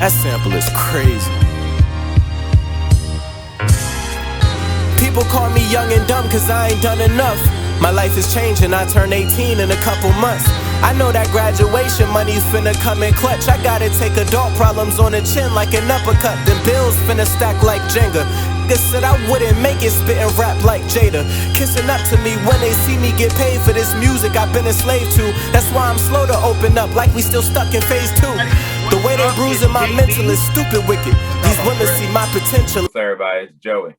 That sample is crazy. People call me young and dumb cause I ain't done enough. My life is changing, I turn 18 in a couple months. I know that graduation money's finna come in clutch. I gotta take adult problems on the chin like an uppercut. Then bills finna stack like Jenga. Niggas said I wouldn't make it spittin' rap like Jada. Kissing up to me when they see me get paid for this music I've been a slave to. That's why I'm slow to open up like we still stuck in phase 2. The way they bruising my mental is stupid wicked. These women see my potential. What's up, everybody? It's Joey.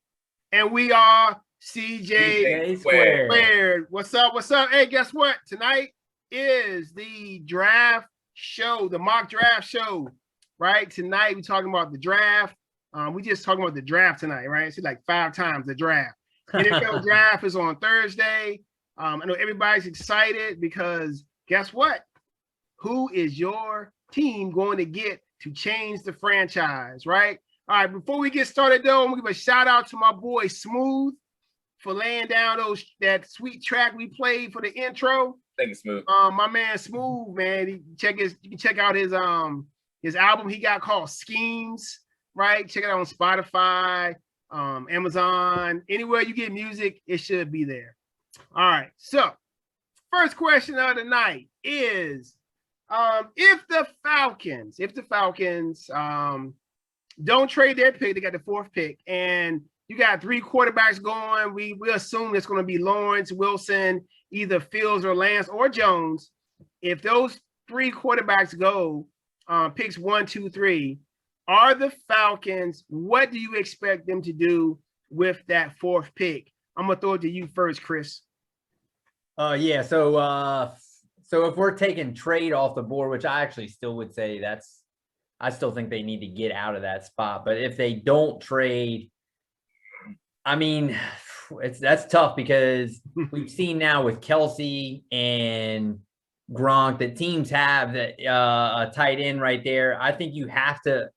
And we are CJ Squared. What's up? What's up? Hey, guess what? Tonight is the draft show, the mock draft show, right? Tonight we're talking about the draft. We just talking about the draft tonight, right? It's like 5 times the draft. NFL draft is on Thursday. I know everybody's excited because guess what? Who is your team going to get to change the franchise, right? All right, before we get started, though, I'm going to give a shout-out to my boy Smooth for laying down that sweet track we played for the intro. Thank you, Smooth. My man Smooth, man, you can check out his album he got called Schemes, right? Check it out on Spotify, Amazon, anywhere you get music, it should be there. All right, so first question of the night is, if the Falcons don't trade their pick, they got the 4th pick, and you got 3 quarterbacks going. We assume it's going to be Lawrence, Wilson, either Fields or Lance or Jones. If those 3 quarterbacks go, picks 1, 2, 3, are the Falcons, what do you expect them to do with that 4th pick? I'm going to throw it to you first, Chris. Yeah, so if we're taking trade off the board, which I actually still would say I still think they need to get out of that spot. But if they don't trade, I mean, that's tough because we've seen now with Kelsey and Gronk that teams have that a tight end right there. I think you have to.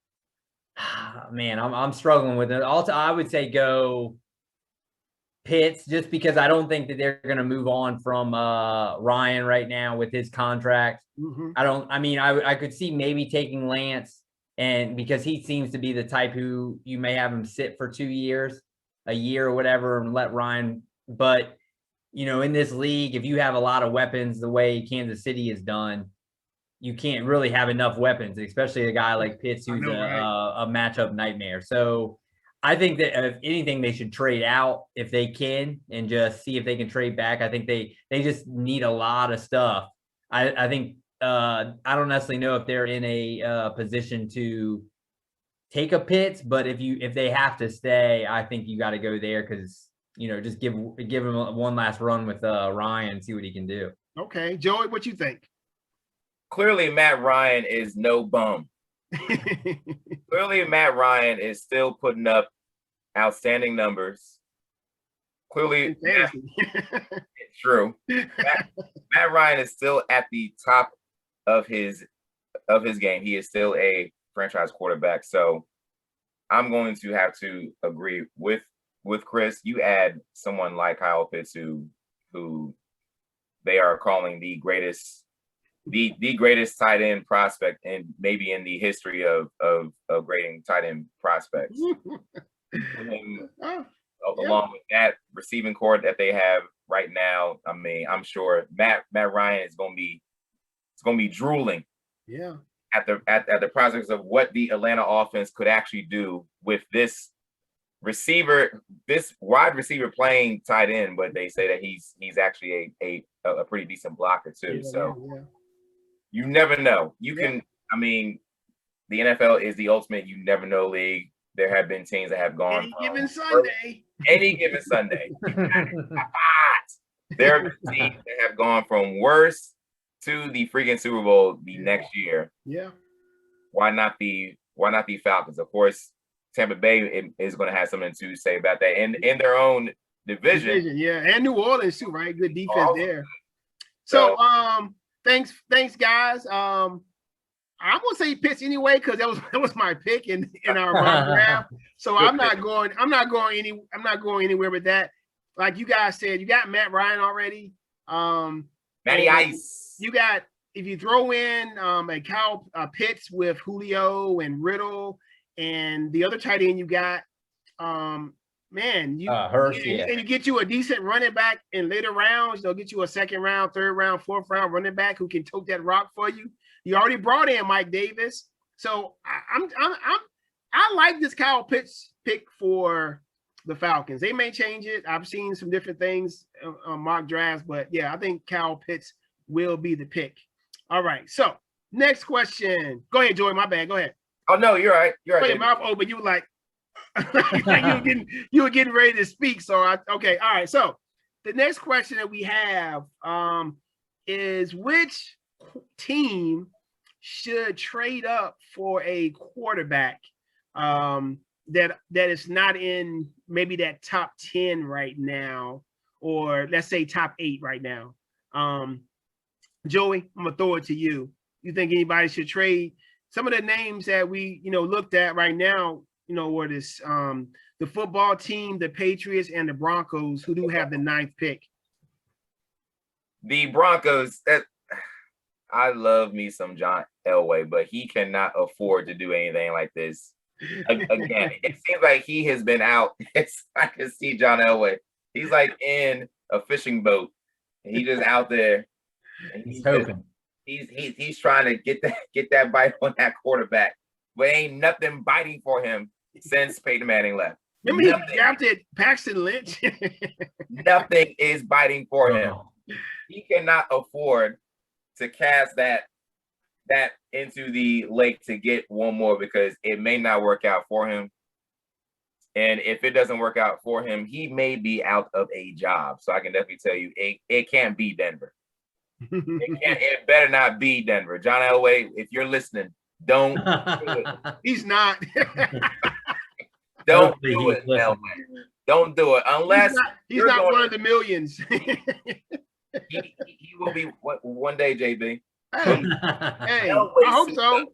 Man, I'm struggling with it. Also, I would say go Pitts just because I don't think that they're going to move on from Ryan right now with his contract. Mm-hmm. I could see maybe taking Lance, and because he seems to be the type who you may have him sit for 2 years, a year or whatever, and let Ryan. But, in this league, if you have a lot of weapons the way Kansas City is done, you can't really have enough weapons, especially a guy like Pitts who's a matchup nightmare. So I think that if anything, they should trade out if they can and just see if they can trade back. I think they just need a lot of stuff. I think I don't necessarily know if they're in a position to take a Pitts, but if they have to stay, I think you got to go there because just give him one last run with Ryan and see what he can do. Okay, Joey, what you think? Clearly, Matt Ryan is no bum. Clearly, Matt Ryan is still putting up outstanding numbers. Clearly, it's true. Matt Ryan is still at the top of his game. He is still a franchise quarterback. So I'm going to have to agree with Chris. You add someone like Kyle Pitts who they are calling the greatest tight end prospect and maybe in the history of grading tight end prospects. Along with that receiving core that they have right now, I mean, I'm sure Matt Ryan is going to be drooling. Yeah. At the prospects of what the Atlanta offense could actually do with this wide receiver playing tight end, but they say that he's actually a pretty decent blocker too. Yeah. You never know. The NFL is the ultimate you never know league. There have been teams that have gone any given Sunday. There have been teams that have gone from worst to the freaking Super Bowl the next year. Yeah. Why not the Falcons? Of course, Tampa Bay is going to have something to say about that in their own division. Yeah, and New Orleans too, right? Good defense there. So thanks guys. I'm gonna say Pitts anyway because that was my pick in our draft. So I'm not going anywhere with that. Like you guys said, you got Matt Ryan already. Matty Ice. You got if you throw in a Pitts with Julio and Riddle and the other tight end you got, man, Hurst, and you get you a decent running back in later rounds. They'll get you a second round, third round, fourth round running back who can tote that rock for you. You already brought in Mike Davis, so I like this Kyle Pitts pick for the Falcons. They may change it. I've seen some different things on mock drafts, but yeah, I think Kyle Pitts will be the pick. All right, so next question. Go ahead, Joey. My bad. Go ahead. Oh no, you're right. You're right. Your mouth open. You were like, you were getting ready to speak. So okay. All right. So the next question that we have is which team should trade up for a quarterback that is not in maybe that top 10 right now, or let's say top 8 right now. Joey, I'm gonna throw it to you. You think anybody should trade? Some of the names that we, looked at right now, were this the football team, the Patriots, and the Broncos, who do have the 9th pick. The Broncos, I love me some John Elway, but he cannot afford to do anything like this. Again, it seems like he has been out. I can see John Elway. He's like in a fishing boat, and he's just out there. And he's hoping. He's trying to get that bite on that quarterback, but ain't nothing biting for him since Peyton Manning left. Remember he drafted Paxton Lynch. Nothing is biting for him. He cannot afford to cast that into the lake to get one more, because it may not work out for him. And if it doesn't work out for him, he may be out of a job. So I can definitely tell you, it can't be Denver. It better not be Denver. John Elway, if you're listening, don't do it. He's not. Don't do it, Elway. Don't do it unless he's not one of the millions. he will be one day, JB. Hey, I hope so.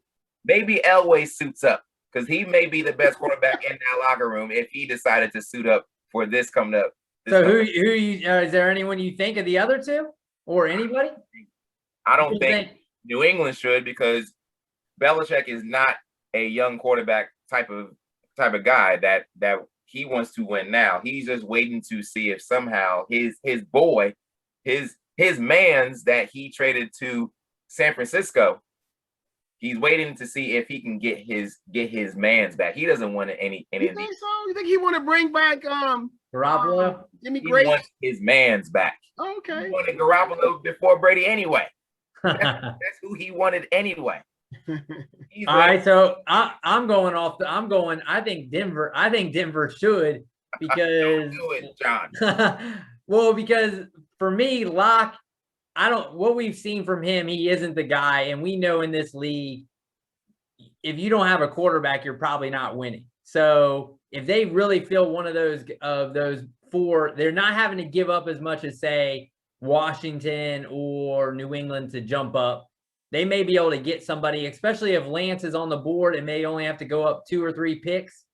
Maybe Elway suits up, because he may be the best quarterback in that locker room if he decided to suit up for this coming up. So who is there anyone you think of the other two? Or anybody? I don't think New England should, because Belichick is not a young quarterback type of guy that he wants to win now. He's just waiting to see if somehow his boy, his mans that he traded to San Francisco, he's waiting to see if he can get his mans back. He doesn't want any. You think so? You think he want to bring back Garoppolo? Jimmy He Grace? wants his mans back. Oh, okay. He wanted Garoppolo before Brady anyway. That's who he wanted anyway. All right, so I'm going. I think Denver should, because don't do it, John. Well, because for me, Locke, what we've seen from him, he isn't the guy, and we know in this league, if you don't have a quarterback, you're probably not winning. So if they really feel one of those 4, they're not having to give up as much as, say, Washington or New England to jump up. They may be able to get somebody, especially if Lance is on the board and may only have to go up 2 or 3 picks.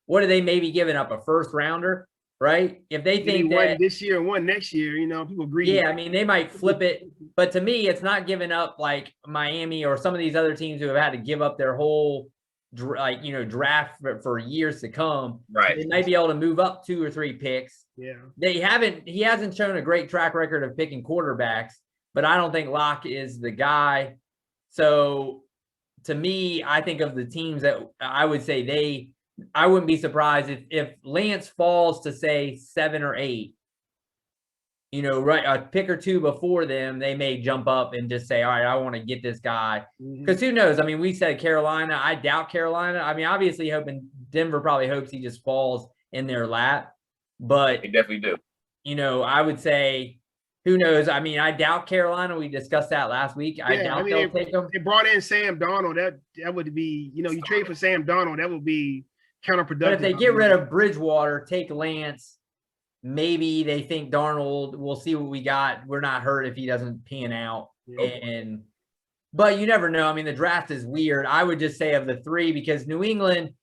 What are they maybe giving up? A first rounder, right? If they think that this year and one next year, people greedy. Yeah, I mean, they might flip it. But to me, it's not giving up like Miami or some of these other teams who have had to give up their whole draft for years to come. Right. They might be able to move up 2 or 3 picks. Yeah. He hasn't shown a great track record of picking quarterbacks, but I don't think Locke is the guy. So to me, I think of the teams that I would say I wouldn't be surprised if Lance falls to, say, 7 or 8, right, a pick or 2 before them, they may jump up and just say, all right, I want to get this guy. Because who knows? I mean, we said Carolina. I doubt Carolina. I mean, obviously Denver probably hopes he just falls in their lap. But they definitely do. I would say, who knows? I mean, I doubt Carolina. We discussed that last week. I doubt they'll take him. They brought in Sam Darnold. That would be, you trade for Sam Darnold, that would be counterproductive. But if they get rid of Bridgewater, take Lance, maybe they think Darnold, we'll see what we got. We're not hurt if he doesn't pan out. But you never know. I mean, the draft is weird. I would just say of the 3, because New England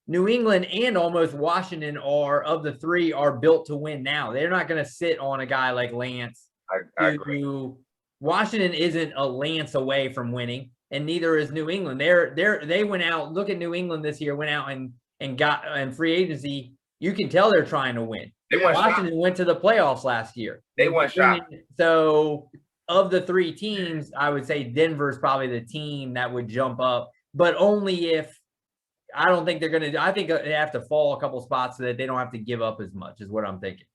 and almost Washington of the 3 are built to win now. They're not going to sit on a guy like Lance I agree. Washington isn't a lance away from winning, and neither is New England. They went out. Look at New England this year. Went out and got in free agency. You can tell they're trying to win. Washington went to the playoffs last year. They won shot. So of the three teams, I would say Denver's probably the team that would jump up, but only if I don't think they're going to. I think they have to fall a couple spots so that they don't have to give up as much. Is what I'm thinking.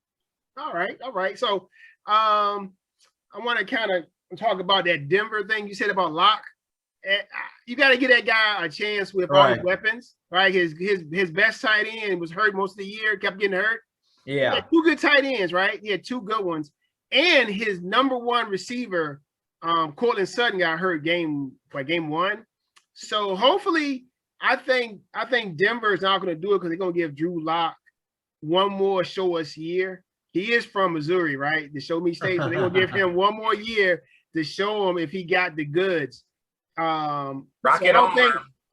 All right. So I want to kind of talk about that Denver thing you said about Locke. You got to give that guy a chance with all his weapons, right? His best tight end was hurt most of the year, kept getting hurt. Yeah. He had 2 good tight ends, right? He had 2 good ones. And his number 1 receiver, Cortland Sutton, got hurt game 1. So hopefully, I think Denver is not going to do it because they're going to give Drew Lock one more show us year. He is from Missouri, right? The Show Me State. So they're going to give him one more year to show him if he got the goods. I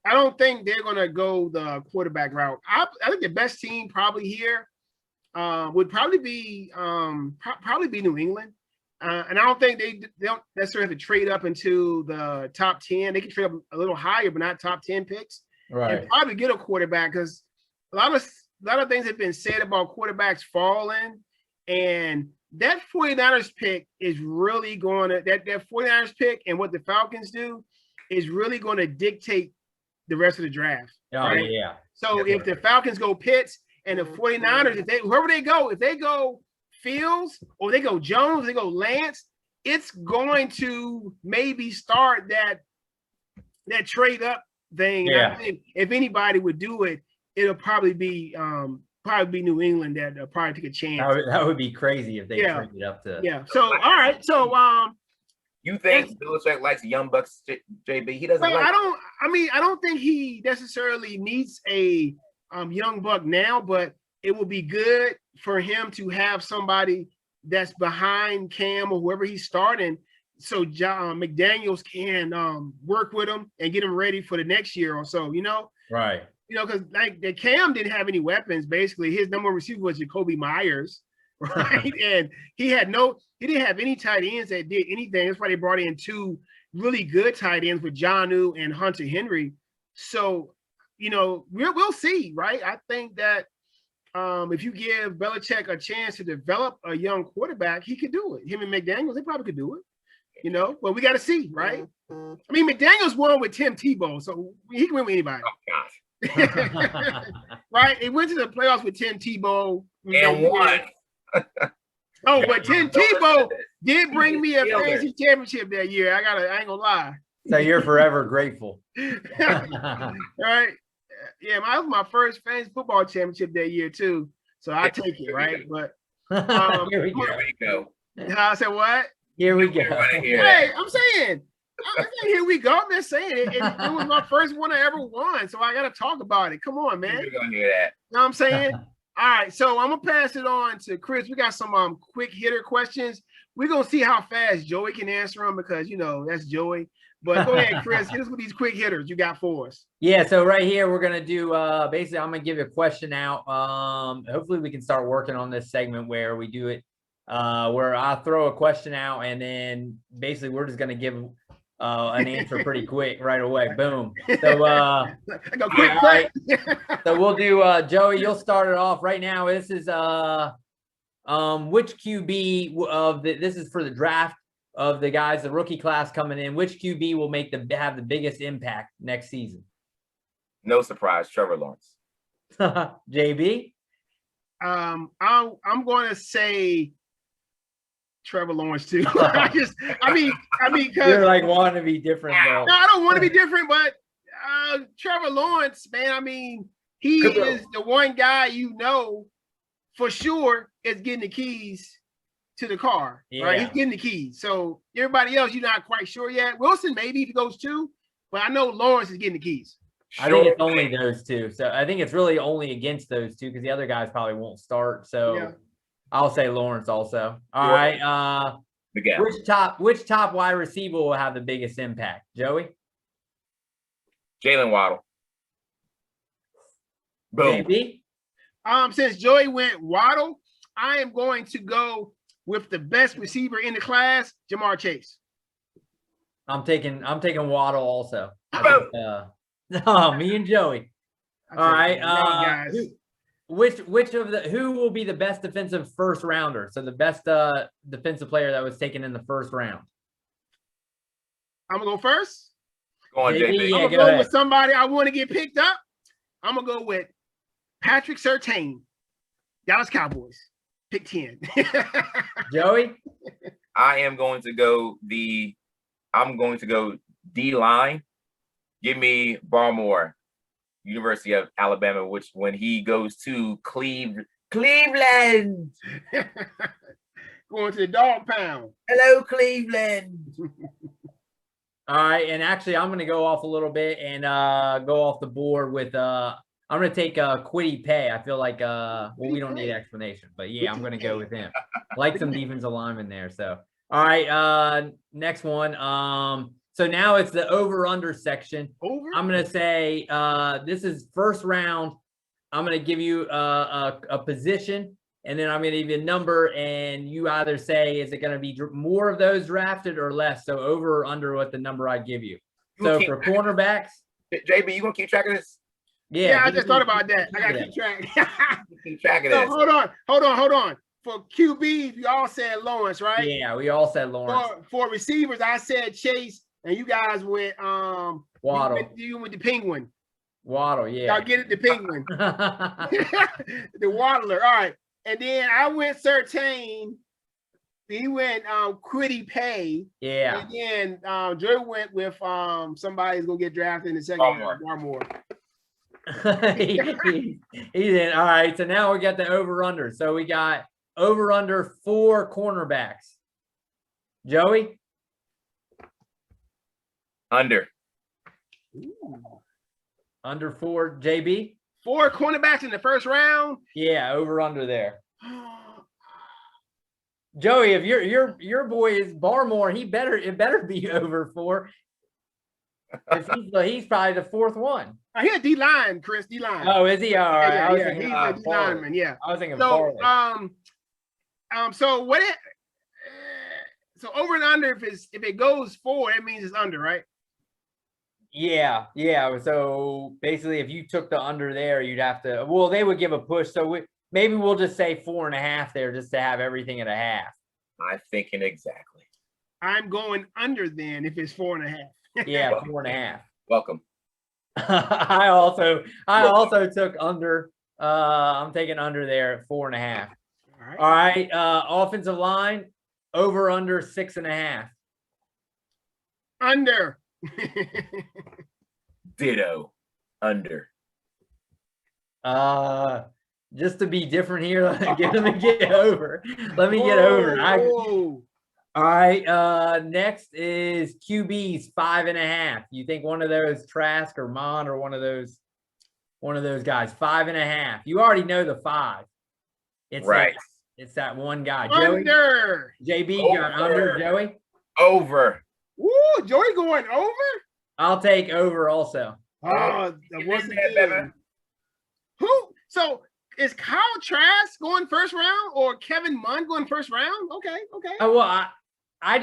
don't think they're going to go the quarterback route. I think the best team probably here would probably be New England. And I don't think they don't necessarily have to trade up into the top 10. They can trade up a little higher, but not top 10 picks. Right. And probably get a quarterback because a lot of things have been said about quarterbacks falling. And that 49ers pick is really going to that 49ers pick and what the Falcons do is really going to dictate the rest of the draft. Oh, right? yeah. So if the Falcons go Pitts and the 49ers, if they go Fields or they go Jones, they go Lance, it's going to maybe start that trade up thing. Yeah. I think if anybody would do it, it'll probably be New England that probably take a chance. That would be crazy if they traded up to. Yeah. So all right. So you think Belichick likes young bucks, JB? He doesn't. I don't think he necessarily needs a young buck now, but it will be good for him to have somebody that's behind Cam or whoever he's starting, so McDaniels can work with him and get him ready for the next year or so. Right. Because like the Cam didn't have any weapons. Basically, his number 1 receiver was Jacoby Myers, right? And he didn't have any tight ends that did anything. That's why they brought in 2 really good tight ends with Jonnu and Hunter Henry. So, we'll see, right? I think that if you give Belichick a chance to develop a young quarterback, he could do it. Him and McDaniels, they probably could do it. Well, we got to see, right? I mean, McDaniels won with Tim Tebow, so he can win with anybody. Oh, gosh. Right? He went to the playoffs with Tim Tebow. And won. But Tim Tebow did bring me a fantasy championship that year. I ain't gonna lie. So you're forever grateful. Right? Yeah, that was my first fantasy football championship that year too. So I take it, right? But here we go. I said what? Here we go. Hey, I'm saying here we go. I'm just saying it was my first one I ever won. So I gotta talk about it. Come on, man. You're gonna hear that. You know what I'm saying? All right, so I'm gonna pass it on to Chris. We got some quick hitter questions. We're gonna see how fast Joey can answer them because that's Joey. But go ahead, Chris. Hit us with these quick hitters you got for us. Yeah, so right here we're gonna do basically I'm gonna give you a question out. Hopefully we can start working on this segment where we do it where I throw a question out and then basically we're just gonna give an answer pretty quick right away. Boom. So I go quick. Right. So we'll do Joey, you'll start it off right now. This is which QB of this is for the draft of the guys, the rookie class coming in, which QB will have the biggest impact next season? No surprise, Trevor Lawrence. JB? I'm going to say Trevor Lawrence too. I mean, because you're like wanting to be different though. No, I don't want to be different, but Trevor Lawrence, man, I mean, he is the one guy for sure is getting the keys to the car, right? He's getting the keys. So everybody else, you're not quite sure yet. Wilson, maybe if he goes 2, but I know Lawrence is getting the keys. I think it's only those 2. So I think it's really only against those 2 because the other guys probably won't start. So I'll say Lawrence also. All right. Which top wide receiver will have the biggest impact? Joey? Jalen Waddle. Boom. JB? Since Joey went Waddle, I am going to go with the best receiver in the class, Jamar Chase. I'm taking Waddle also. Me and Joey. All right. Guys. Which of who will be the best defensive first rounder? So the best defensive player that was taken in the first round. I'm gonna go first. Go on, JB. Yeah, I'm gonna go with somebody I want to get picked up. I'm gonna go with Patrick Surtain, Dallas Cowboys, pick 10. Joey? I'm going to go D-line. Give me Barmore, University of Alabama, which when he goes to Cleveland. Going to the dog pound. Hello, Cleveland. All right, and actually, I'm going to go off a little bit and go off the board with I'm going to take Kwity Paye. I feel like we don't need explanation, but yeah, I'm going to go with him. Like some defensive linemen there. So, all right, next one. So now it's the over/under section. I'm going to say this is first round. I'm going to give you a position, and then I'm going to give you a number, and you either say, is it going to be more of those drafted or less? So over or under what the number I give you. So for cornerbacks. JB, you going to keep track of this? Yeah, I just thought about that. I got to keep track. Keep track of this. Hold on. For QBs, we all said Lawrence, right? Yeah, we all said Lawrence. For receivers, I said Chase, and you guys went Waddle. You went the Penguin. Waddle, yeah. Y'all get it, the Penguin. The Waddler. All right. And then I went Surtain. He went Kwity Paye. Yeah. And then Joey went with somebody's gonna get drafted in the second round. Barmore. he did. All right. So now we got the over/under. So we got over/under 4 cornerbacks. Joey? Under. Ooh. Under 4. JB? 4 cornerbacks in the first round. Yeah, over/under there. Joey, if your boy is Barmore, it better be over 4. He's probably the 4th one. He's a D-line, Chris. D-line. Oh, is he? All right. Yeah, he's a D-lineman. Yeah. I was thinking so. So what? So over and under, if it goes 4, that means it's under, right? Yeah. So basically, if you took the under there, you'd have to. Well, they would give a push. So maybe we'll just say 4.5 there, just to have everything at a half. I'm thinking exactly. I'm going under then if it's 4.5. Yeah, 4.5. Welcome. I also took under. I'm taking under there at 4.5. All right. Offensive line over/under 6.5. Under. Ditto. Under. Just to be different here, let me get over. Let me get over. All right. Next is QBs 5.5. You think one of those Trask or Mon or one of those guys 5.5? You already know the 5. It's right. It's that one guy. Under. Joey? JB got under. Joey? Over. Ooh, Joey going over? I'll take over also. Once again. Who? So is Kyle Trask going first round or Kevin Munn going first round? Okay. Oh, well, I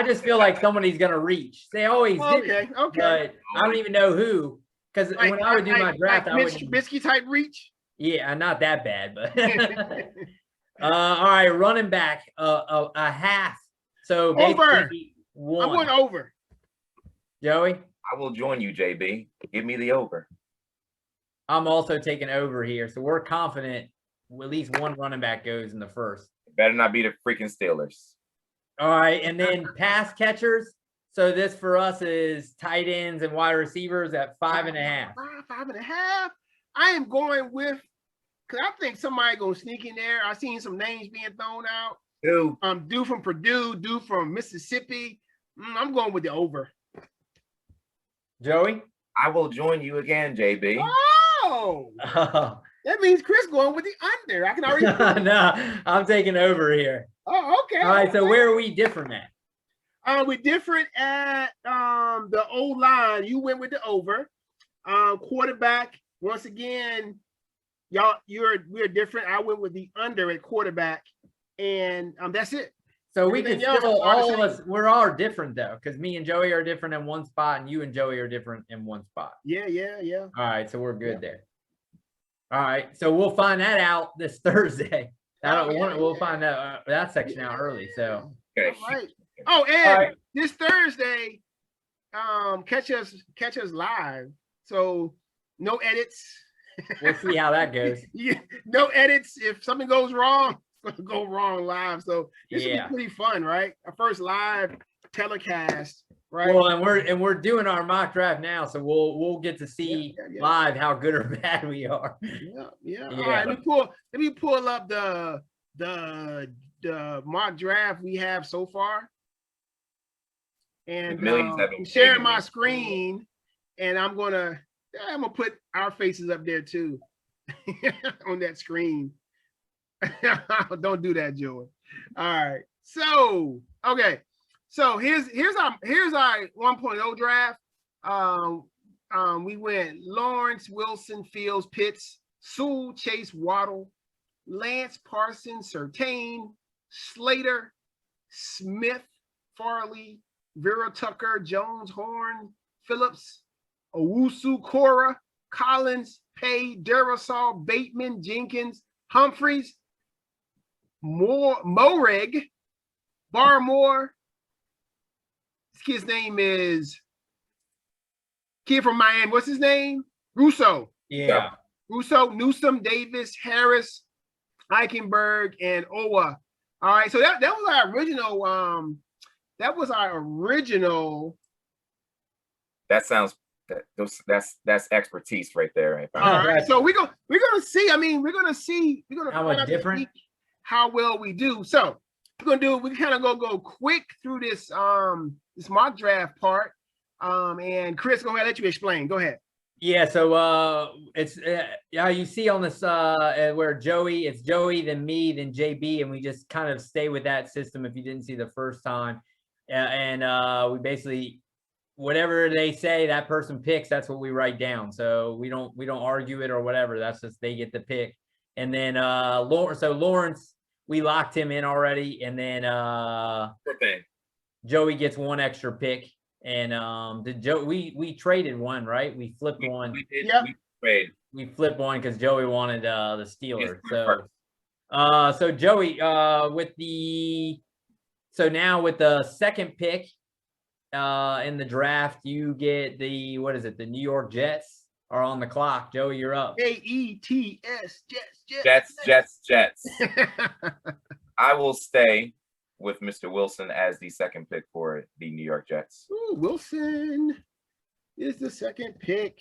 just feel like somebody's gonna reach. They always do. Okay. But I don't even know who. Because when I would do my draft, I would Trubisky type reach. Yeah, not that bad, but all right, running back a half. So over. 1. I'm going over. Joey? I will join you, JB. Give me the over. I'm also taking over here. So we're confident at least one running back goes in the first. Better not be the freaking Steelers. All right, and then pass catchers. So this for us is tight ends and wide receivers at 5.5. 5.5. I am going with, because I think somebody going to sneak in there. I've seen some names being thrown out. Who? Dude from Purdue, dude from Mississippi. I'm going with the over. Joey? I will join you again, JB. Oh! That means Chris going with the under. I can already. No, I'm taking over here. Oh, okay. All right, so where are we different at? We're different at the O-line. You went with the over. Quarterback, once again, we're different. I went with the under at quarterback, and that's it. So we can still, all of us, we're all different though, because me and Joey are different in one spot, and you and Joey are different in one spot. Yeah. All right, so we're good there. All right, so we'll find that out this Thursday. We'll find out that section out early. So all right. Oh, and this Thursday, catch us live. So no edits. We'll see how that goes. Yeah, no edits. If something goes wrong, it's gonna go wrong live. So this will be pretty fun, right? Our first live telecast, right? Well, and we're doing our mock draft now, so we'll get to see live how good or bad we are. Yeah. All right, let me pull up the mock draft we have so far. And I'm sharing my screen, and I'm gonna put our faces up there too on that screen. Don't do that, Joey. All right. So okay. So here's our 1.0 draft. We went Lawrence, Wilson, Fields, Pitts, Sewell, Chase, Waddle, Lance, Parsons, Surtain, Slater, Smith, Farley, Vera Tucker, Jones, Horn, Phillips, Owusu, Cora, Collins, Pay, Durasol, Bateman, Jenkins, Humphreys, Moreg, Barmore. This kid's name is kid from Miami. What's his name? Russo. Yeah. Russo, Newsom, Davis, Harris, Eichenberg, and Owa. All right. So that was our original. That's expertise right there. Right? All right. So we're gonna see. I mean, we're gonna how much different, how well we do. So we're kind of go quick through this mock draft part. And Chris, go ahead. Let you explain. Go ahead. Yeah. So it's you see on this where it's Joey, then me, then JB, and we just kind of stay with that system. If you didn't see the first time, and we basically, whatever they say that person picks, that's what we write down. So we don't argue it or whatever. That's just they get the pick. And then Lawrence, we locked him in already. And then Joey gets one extra pick. And we traded one, right? We flipped one. We did. Yeah. We flipped one because Joey wanted the Steelers. So Joey, now with the second pick in the draft, you get the New York Jets are on the clock. Joey, you're up. Jets, Jets. I will stay with Mr. Wilson as the second pick for the New York Jets. Ooh, Wilson is the second pick.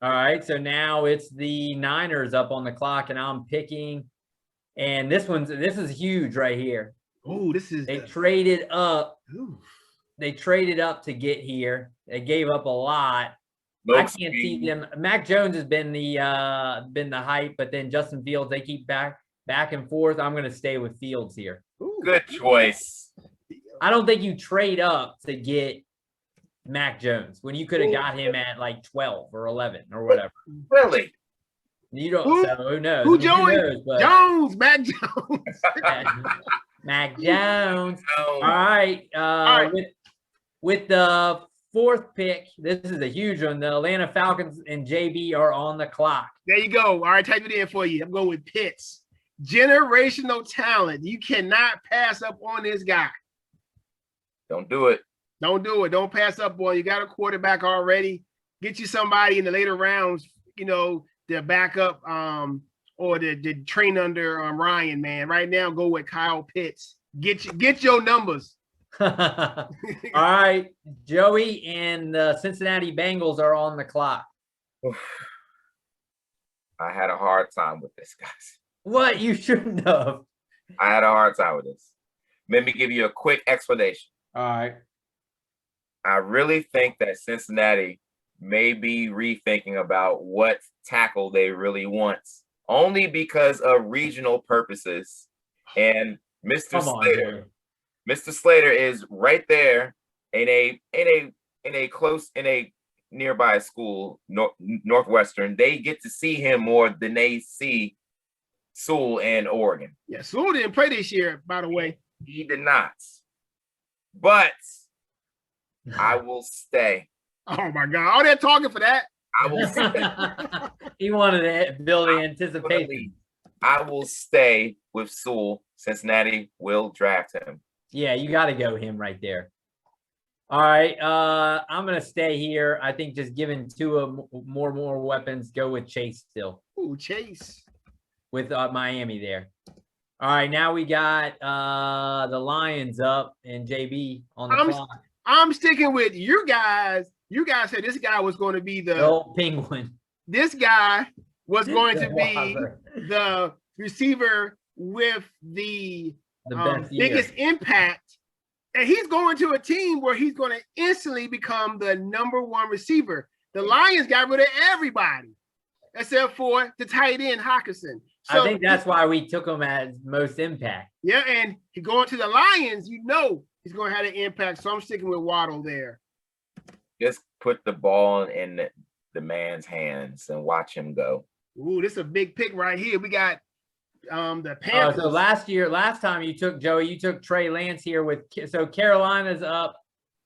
All right, so now it's the Niners up on the clock, and I'm picking. And this is huge right here. Oh, they traded up. Ooh. They traded up to get here. They gave up a lot. I can't see them. Mac Jones has been the hype, but then Justin Fields, they keep back and forth. I'm going to stay with Fields here. Ooh, good choice. I don't think you trade up to get Mac Jones when you could have got him at like 12 or 11 or whatever. Really? You don't. So who knows? Who Jones? Jones, Mac Jones. Mac Jones. All right. With the fourth pick, this is a huge one. The Atlanta Falcons and JB are on the clock. There you go. All right, type it in for you. I'm going with Pitts. Generational talent. You cannot pass up on this guy. Don't do it. Don't do it. Don't pass up on. You got a quarterback already. Get you somebody in the later rounds, the backup or the train under Ryan, man. Right now, go with Kyle Pitts. Get your numbers. All right, Joey and the Cincinnati Bengals are on the clock. I had a hard time with this, guys. What? You shouldn't have. I had a hard time with this. Let me give you a quick explanation. All right. I really think that Cincinnati may be rethinking about what tackle they really want, only because of regional purposes. And Mr. Slater is right there in a nearby school, Northwestern. They get to see him more than they see Sewell and Oregon. Yeah, Sewell didn't play this year, by the way. He did not. but I will stay. Oh my God! All that talking for that. I will stay. He wanted to build the anticipation. I will stay with Sewell. Cincinnati will draft him. Yeah, you got to go him right there. All right, I'm gonna stay here. I think just giving Tua more weapons, go with Chase still. Ooh, Chase with Miami there. All right, now we got the Lions up and JB on the clock. I'm sticking with you guys. You guys said this guy was going to be the old penguin. This guy was going to be the receiver with the biggest impact. And he's going to a team where he's going to instantly become the #1 receiver. The Lions got rid of everybody except for the tight end, Hawkinson. So, I think that's why we took him as most impact. Yeah, and he going to the Lions, you know he's going to have an impact. So I'm sticking with Waddle there. Just put the ball in the man's hands and watch him go. Ooh, this is a big pick right here. We got the Panthers. So last time you took Joey, you took Trey Lance here so Carolina's up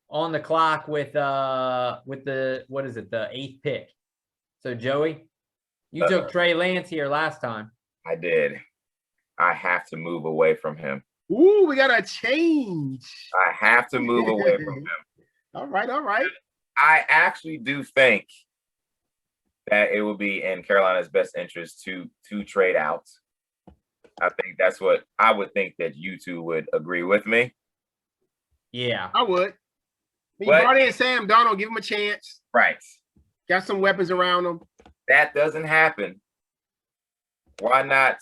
on the clock with the what is it, the 8th pick. So Joey, you took Trey Lance here last time. I did. I have to move away from him. Ooh, we got a change. I have to move away from him. All right. I actually do think that it will be in Carolina's best interest to trade out. I think that's what I would think that you two would agree with me. Yeah. I would. You brought in Sam Darnold, give him a chance. Right. Got some weapons around him. That doesn't happen. Why not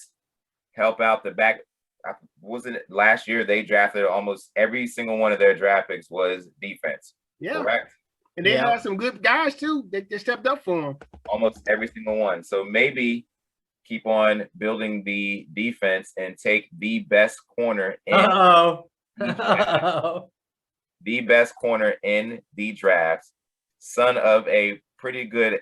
help out the back? Wasn't it last year they drafted almost every single one of their draft picks was defense? Yeah. Correct. And they had some good guys too. They stepped up for them. Almost every single one. So maybe keep on building the defense and take the best corner in the best corner in the draft, son of a pretty good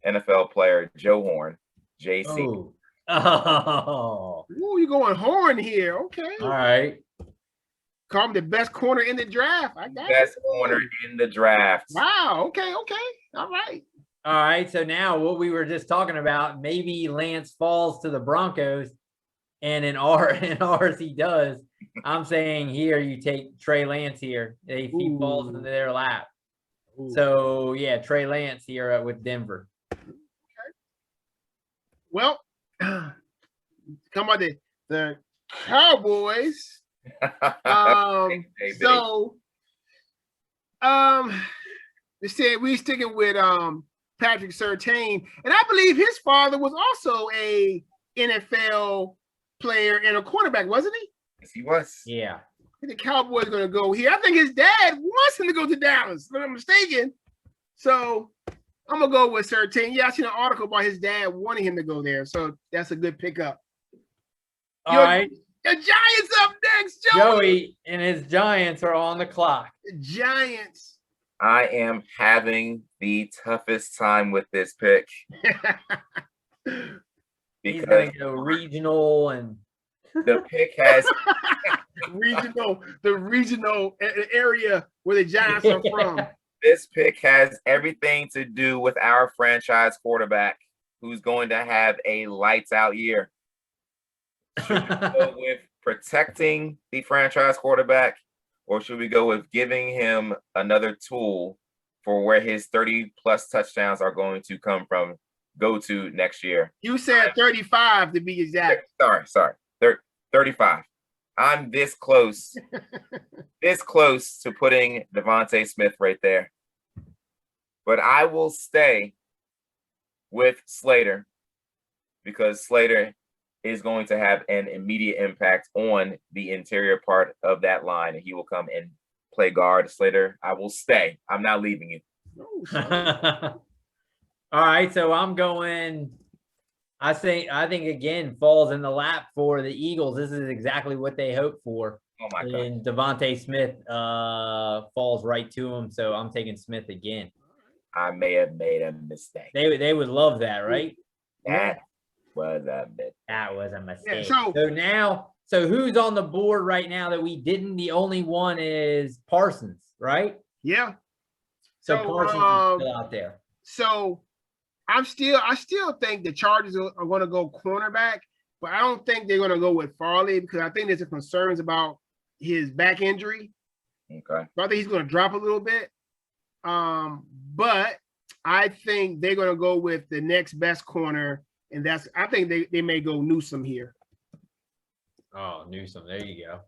NFL player, Joe Horn, JC. Oh, you going Horn here? Okay. All right. Call him the best corner in the draft. I got best corner in the draft. Wow. Okay. All right. All right. So now what we were just talking about, maybe Lance falls to the Broncos, and in ours he does. I'm saying here you take Trey Lance here if he falls into their lap. Ooh. So yeah, Trey Lance here with Denver. Okay. Well, come on the Cowboys. They said we sticking with Patrick Surtain, and I believe his father was also a NFL player and a quarterback, wasn't he? Yes, he was. Yeah. The Cowboys are gonna go here. I think his dad wants him to go to Dallas, if I'm mistaken. So I'm gonna go with Surtain. Yeah, I seen an article about his dad wanting him to go there, so that's a good pickup. All right. The Giants up next, Joey and his Giants are on the clock. The Giants. I am having the toughest time with this pick. He's going to go regional, and the pick has the regional area where the Giants are from. This pick has everything to do with our franchise quarterback, who's going to have a lights out year. Should we go with protecting the franchise quarterback, or should we go with giving him another tool for where his 30+ touchdowns are going to go to next year? You said 35 to be exact. Sorry. 35. I'm this close to putting Devontae Smith right there. But I will stay with Slater because Slater is going to have an immediate impact on the interior part of that line, and he will come and play guard. Slater, I will stay. I'm not leaving you. All right, so I'm going. I think again falls in the lap for the Eagles. This is exactly what they hoped for. Oh my God! And Devontae Smith falls right to him, so I'm taking Smith again. I may have made a mistake. They would love that, right? That was a mistake. That was a mistake. Yeah, so now So who's on the board right now that we didn't? The only one is Parsons, right? Yeah. So Parsons is still out there. So I still think the Chargers are going to go cornerback, but I don't think they're going to go with Farley because I think there's concerns about his back injury. Okay. So I think he's going to drop a little bit. But I think they're going to go with the next best corner, and I think they may go Newsome here. Oh, Newsome. There you go.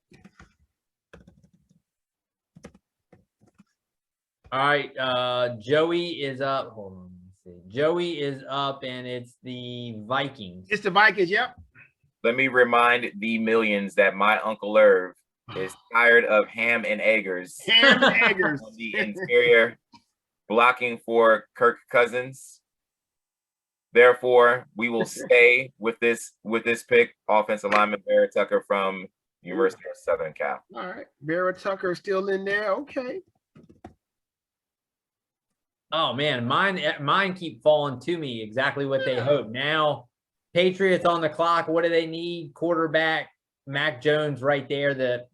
All right. Joey is up. Hold on. Let's see. Joey is up, and it's the Vikings. It's the Vikings. Yep. Let me remind the millions that my Uncle Irv is tired of ham and eggers. Ham and eggers. On the interior, blocking for Kirk Cousins. Therefore, we will stay with this pick, offensive lineman Barrett Tucker from University of Southern Cal. All right. Barrett Tucker still in there. Okay. Oh man, mine keep falling to me exactly what they hope. Now, Patriots on the clock. What do they need? Quarterback, Mac Jones right there. The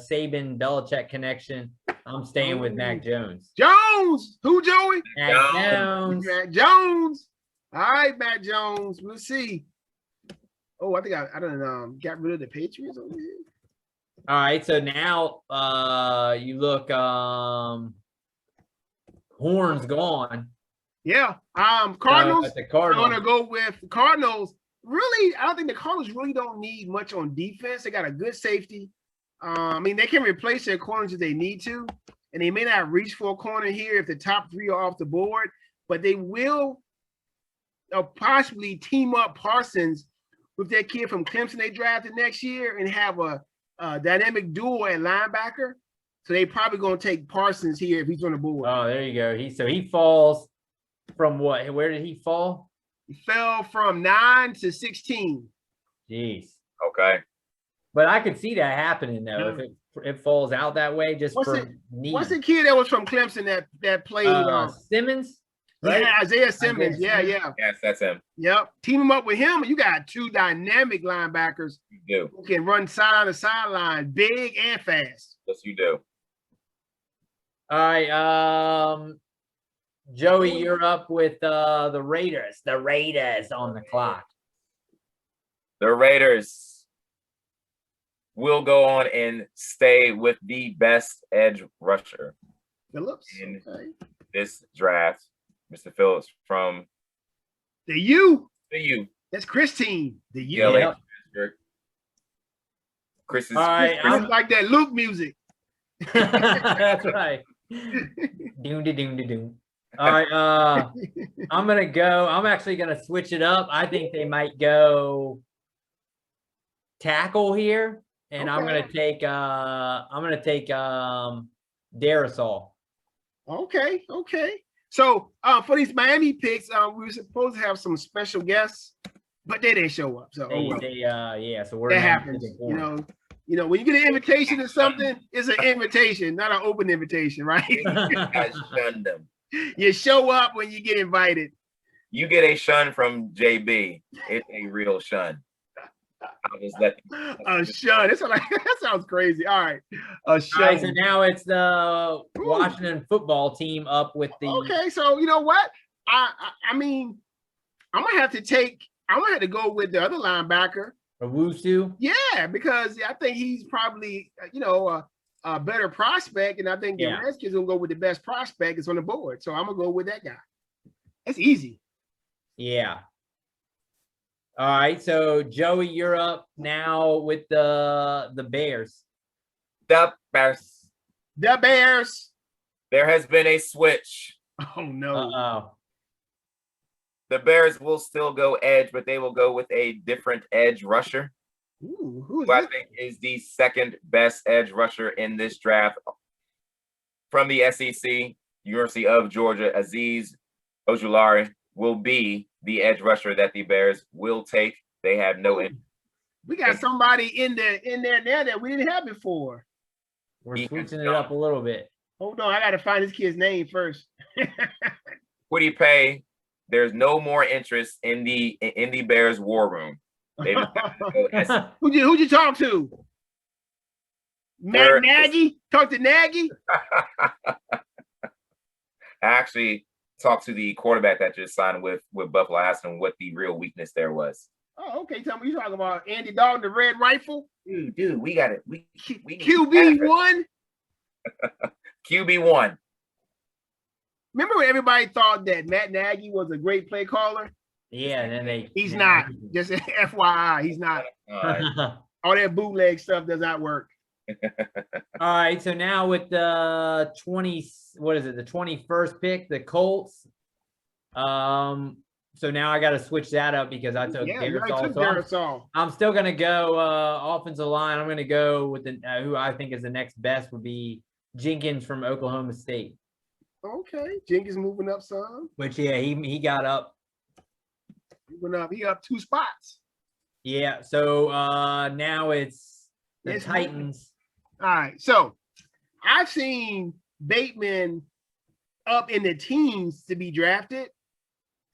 Saban Belichick connection. I'm staying with Mac Jones. Jones. Who, Joey? Mac Jones. Mac Jones. All right, Mac Jones. We'll see. Oh, I think I don't got rid of the Patriots over here. All right, so now you look Horn's gone. Yeah. Cardinals. The Cardinals. I'm gonna go with Cardinals. Really, I don't think the Cardinals really don't need much on defense. They got a good safety. I mean, they can replace their corners if they need to, and they may not reach for a corner here if the top three are off the board, but they will possibly team up Parsons with that kid from Clemson they drafted next year and have a dynamic duo at linebacker. So they probably gonna take Parsons here if he's on the board. Oh, there you go. He falls from what? Where did he fall? He fell from 9 to 16. Jeez. Okay. But I could see that happening though if it falls out that way. Just What's the kid that was from Clemson that played Simmons? Right? Yeah, Isaiah Simmons. Yeah. Yes, that's him. Yep. Team him up with him. You got two dynamic linebackers You do. who can run sideline to sideline, big and fast. Yes, you do. All right. Joey, you're up with the Raiders. The Raiders on the clock. The Raiders will go on and stay with the best edge rusher Phillips. in Okay. this draft. Mr. Phillips from The U. the U. That's Christine. The U. LA Yeah. Pittsburgh. Chris is All right, Sounds like that Luke music. That's right. Doom de doom de doom. All right. I'm actually gonna switch it up. I think they might go tackle here, and I'm gonna take Darrisaw. Okay. So for these Miami picks, we were supposed to have some special guests, but they didn't show up. So So we're that happens. You know, when you get an invitation to something, it's an invitation, not an open invitation, right? I shunned them. You show up when you get invited. You get a shun from JB. It's a real shun. I'll just let A shun. That sounds crazy. All right. A shun. All right, so now it's the Washington football team up with the. Okay, so you know what? I mean, I'm gonna have to go with the other linebacker. Owusu. Yeah, because I think he's probably a better prospect, and I think the Redskins gonna go with the best prospect that's on the board. So I'm gonna go with that guy. That's easy. Yeah. All right, so Joey, you're up now with the Bears. the Bears. The Bears. There has been a switch. Oh no. Uh-oh. The Bears will still go edge, but they will go with a different edge rusher, Ooh, who is who I this? think is the second best edge rusher in this draft. From the SEC, University of Georgia, Azeez Ojulari will be the edge rusher that the Bears will take. They have no interest. We got somebody in there now that we didn't have before. We're switching it up a little bit. Hold on, I gotta find this kid's name first. Would he pay? There's no more interest in the Bears war room. Who'd you talk to? Matt Nagy? Talk to Nagy? I actually talked to the quarterback that just signed with Buffalo. I asked him what the real weakness there was. Oh, okay. Tell me, you talking about Andy Dalton, the Red Rifle? Dude, we got it. We QB1? QB1. Remember when everybody thought that Matt Nagy was a great play caller? Yeah, and then he's not. Just FYI, he's not. All that bootleg stuff does not work. All right, so now with the 21st pick, the Colts. So now I got to switch that up because I took Darrisaw. I'm still going to go offensive line. I'm going to go with who I think is the next best would be Jenkins from Oklahoma State. Okay, Jenkins moving up some. Which he got up. He up 2 spots. Yeah, so now it's the Titans. All right, so I've seen Bateman up in the teens to be drafted.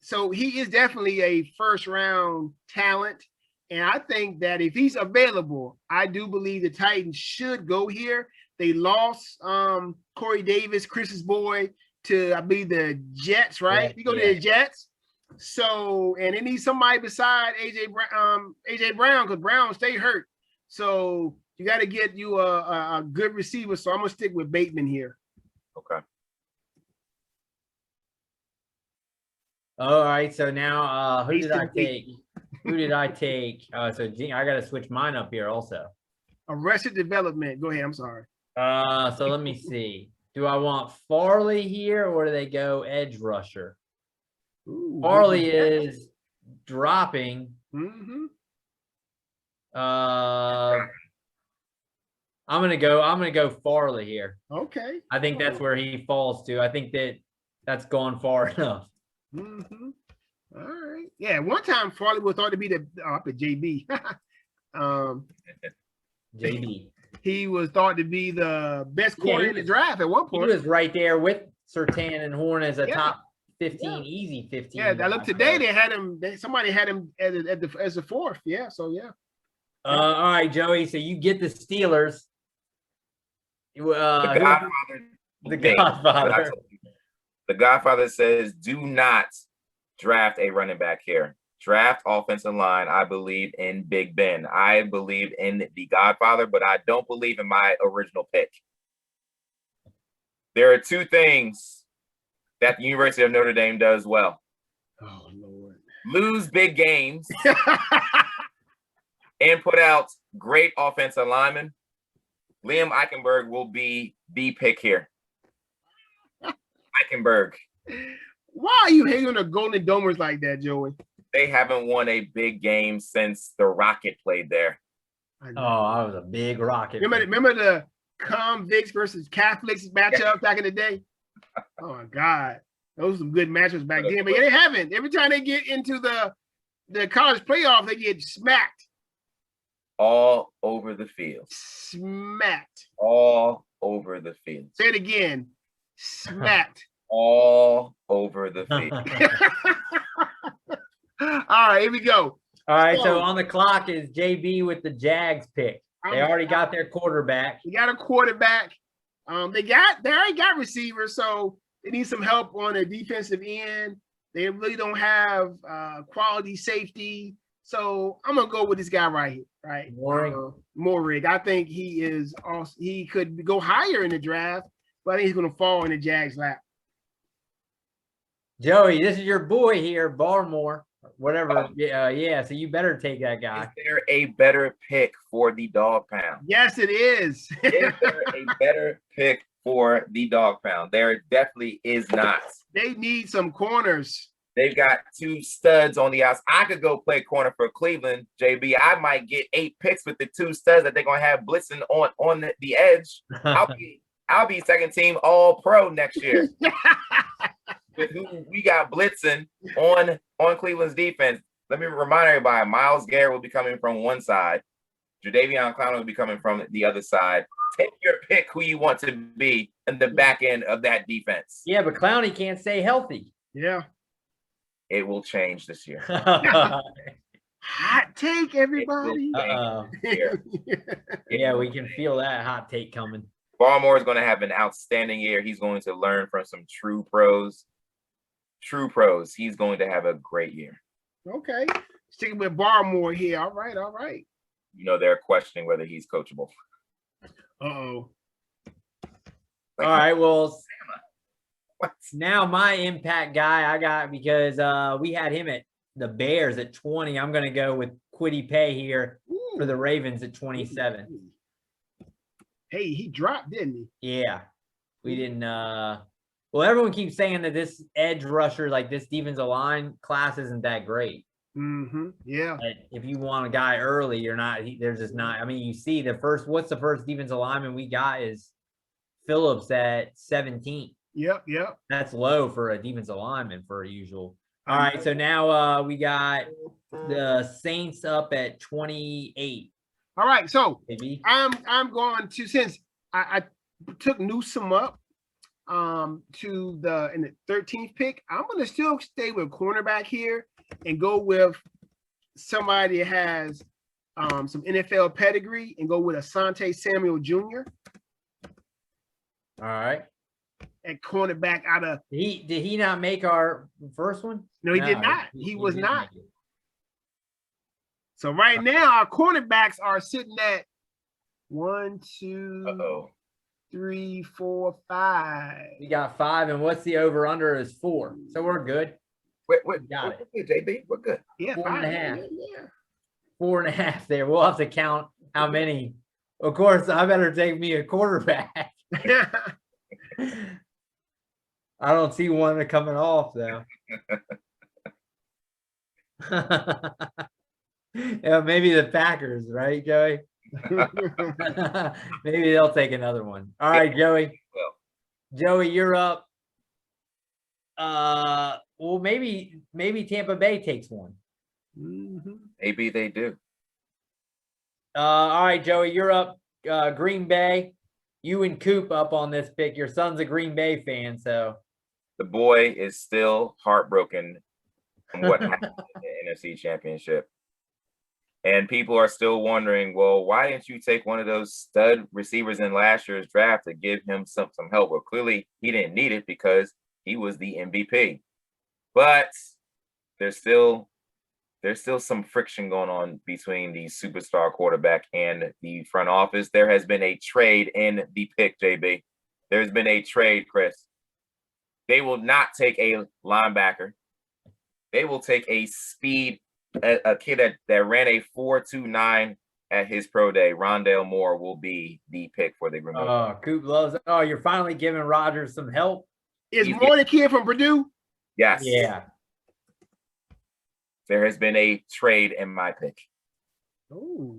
So he is definitely a first-round talent. And I think that if he's available, I do believe the Titans should go here. They lost Corey Davis, Chris's boy, to, I believe, the Jets, right? Yeah, you go to the Jets. So, and they need somebody beside AJ Brown, because Brown stay hurt. So you got to get you a good receiver. So I'm going to stick with Bateman here. Okay. All right, so now who did I take? Who did I take? So I got to switch mine up here also. Arrested Development. Go ahead. I'm sorry. So let me see. Do I want Farley here or do they go edge rusher? Ooh, Farley is dropping. Mm-hmm. I'm gonna go Farley here. Okay. I think that's where he falls to. I think that's gone far enough. Mm-hmm. All right. Yeah. One time Farley was thought to be the JB. JB. He was thought to be the best corner in the draft at one point. He was right there with Surtain and Horn as a top 15, easy 15. Yeah, I looked today. They had him. Somebody had him as a fourth. Yeah. So yeah. All right, Joey. So you get the Steelers. The Godfather. The Godfather says, do not draft a running back here. Draft offensive line. I believe in Big Ben. I believe in the Godfather, but I don't believe in my original pick. There are 2 things that the University of Notre Dame does well. Oh, Lord. Lose big games and put out great offensive linemen. Liam Eichenberg will be the pick here. Eichenberg. Why are you hating on the Golden Domers like that, Joey? They haven't won a big game since the Rocket played there. I was a big Rocket. Remember the convicts versus Catholics matchup back in the day? Oh my God, those were some good matchups back then. But yeah, they haven't. Every time they get into the college playoff, they get smacked. All over the field. Smacked. All over the field. Say it again. Smacked. All over the field. All right, here we go. All right, so on the clock is JB with the Jags pick. They already got their quarterback. They got a quarterback. They already got receivers, so they need some help on the defensive end. They really don't have quality safety. So I'm gonna go with this guy right here, right? Morig. I think he is also, he could go higher in the draft, but I think he's gonna fall in the Jags' lap. Joey, this is your boy here, Barmore. Whatever. Yeah. So you better take that guy. Is there a better pick for the dog pound? Yes, it is. Is there a better pick for the dog pound? There definitely is not. They need some corners. They've got 2 studs on the outside. I could go play corner for Cleveland, JB. I might get 8 picks with the 2 studs that they're gonna have blitzing on the edge. I'll be second team all pro next year. With who we got blitzing on Cleveland's defense. Let me remind everybody, Myles Garrett will be coming from one side. Jadeveon Clowney will be coming from the other side. Take your pick who you want to be in the back end of that defense. Yeah, but Clowney can't stay healthy. Yeah. It will change this year. Hot take, everybody. Yeah, we can feel that hot take coming. Baltimore is going to have an outstanding year. He's going to learn from some true pros. True pros. He's going to have a great year. Okay. Sticking with Baltimore here. All right. You know, they're questioning whether he's coachable. Uh-oh. All right. Well, now my impact guy I got, because we had him at the Bears at 20. I'm going to go with Kwity Paye here for the Ravens at 27. Hey, he dropped, didn't he? Yeah. We didn't well, everyone keeps saying that this edge rusher, like this defensive line class, isn't that great. Yeah. But if you want a guy early, you're not. There's just not. I mean, you see what's the first defensive lineman we got is Phillips at 17. Yep. That's low for a defensive lineman for a usual. All right, so now we got the Saints up at 28. All right, so maybe. I'm going to, since I took Newsome up to in the 13th pick, I'm going to still stay with cornerback here and go with somebody that has some NFL pedigree and go with Asante Samuel Jr. All right. At cornerback out of did he not make our first one? No, he did not. He was not. So right now our cornerbacks are sitting at 1, 2, 3, 4, 5. We got 5, and what's the over under is 4. So we're good. Wait, got it. JB, we're good. Yeah, 4.5. 4.5 there. We'll have to count how many. Of course, I better take me a quarterback. I don't see one coming off though. Yeah, maybe the Packers, right, Joey? Maybe they'll take another one. All right, Joey. Joey, you're up. Well, maybe Tampa Bay takes one. Maybe they do. All right, Joey, you're up. Green Bay. You and Coop up on this pick. Your son's a Green Bay fan, so. The boy is still heartbroken from what happened in the NFC Championship. And people are still wondering, well, why didn't you take one of those stud receivers in last year's draft to give him some help? Well, clearly he didn't need it because he was the MVP. But there's still some friction going on between the superstar quarterback and the front office. There has been a trade in the pick, JB. There's been a trade, Chris. They will not take a linebacker. They will take a speed, a kid that ran a 4.29 at his pro day. Rondale Moore will be the pick for the Green Bay. Oh, Coop loves it. Oh, you're finally giving Rodgers some help. Is Moore the kid from Purdue? Yes. Yeah. There has been a trade in my pick. Oh.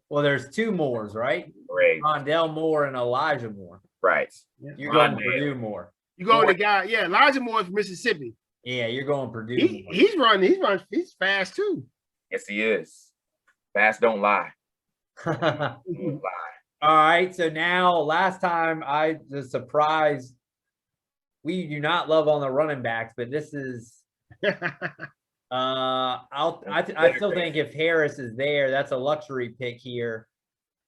Well, there's 2 Moores, right? Great. Rondale Moore and Elijah Moore. Right. You're going Purdue Moore. You go with the guy, yeah. Elijah Moore from Mississippi. Yeah, you're going Purdue. He's running. He's fast too. Yes, he is. Fast don't lie. Don't lie. All right. So now, last time I was surprised. We do not love on the running backs, but this is. I still think if Harris is there, that's a luxury pick here.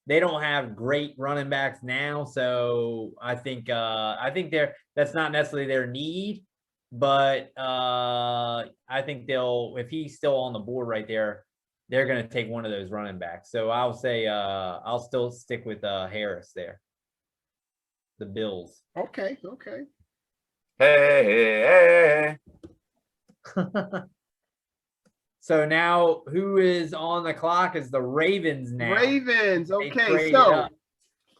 They don't have great running backs now, so I think that's not necessarily their need, but I think if he's still on the board right there, they're going to take one of those running backs. So I'll say I'll still stick with Harris there. The Bills. Okay. Hey. So now, who is on the clock is the Ravens now. Ravens. Okay, so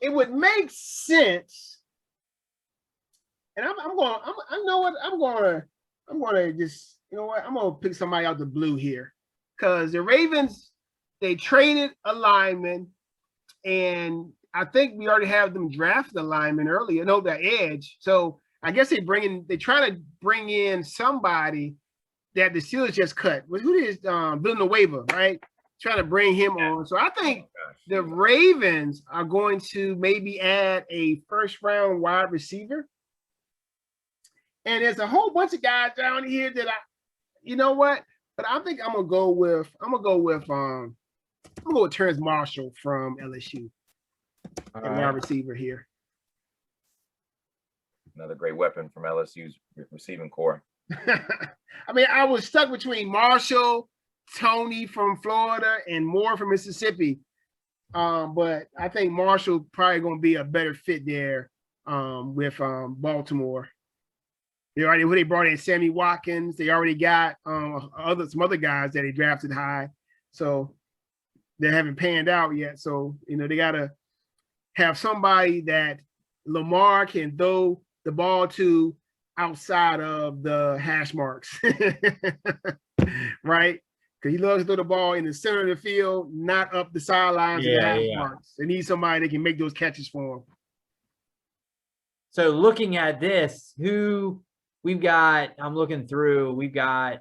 it would make sense. And I'm gonna just, you know what? I'm gonna pick somebody out the blue here, because the Ravens, they traded a lineman, and I think we already have them draft the lineman earlier. No, the edge. So I guess they try to bring in somebody that the Steelers just cut. Who is Villanueva, right? Trying to bring him on. So I think the Ravens are going to maybe add a first-round wide receiver. And there's a whole bunch of guys down here that you know what? But I think I'm gonna go with Terrence Marshall from LSU. Wide receiver here. Another great weapon from LSU's receiving core. I mean, I was stuck between Marshall, Tony from Florida, and Moore from Mississippi. But I think Marshall probably going to be a better fit there with Baltimore. They brought in Sammy Watkins. They already got some other guys that they drafted high. So they haven't panned out yet. So, they got to have somebody that Lamar can throw the ball to outside of the hash marks, right? Because he loves to throw the ball in the center of the field, not up the sidelines of the hash marks. They need somebody that can make those catches for them. So looking at this, who we've got, I'm looking through, we've got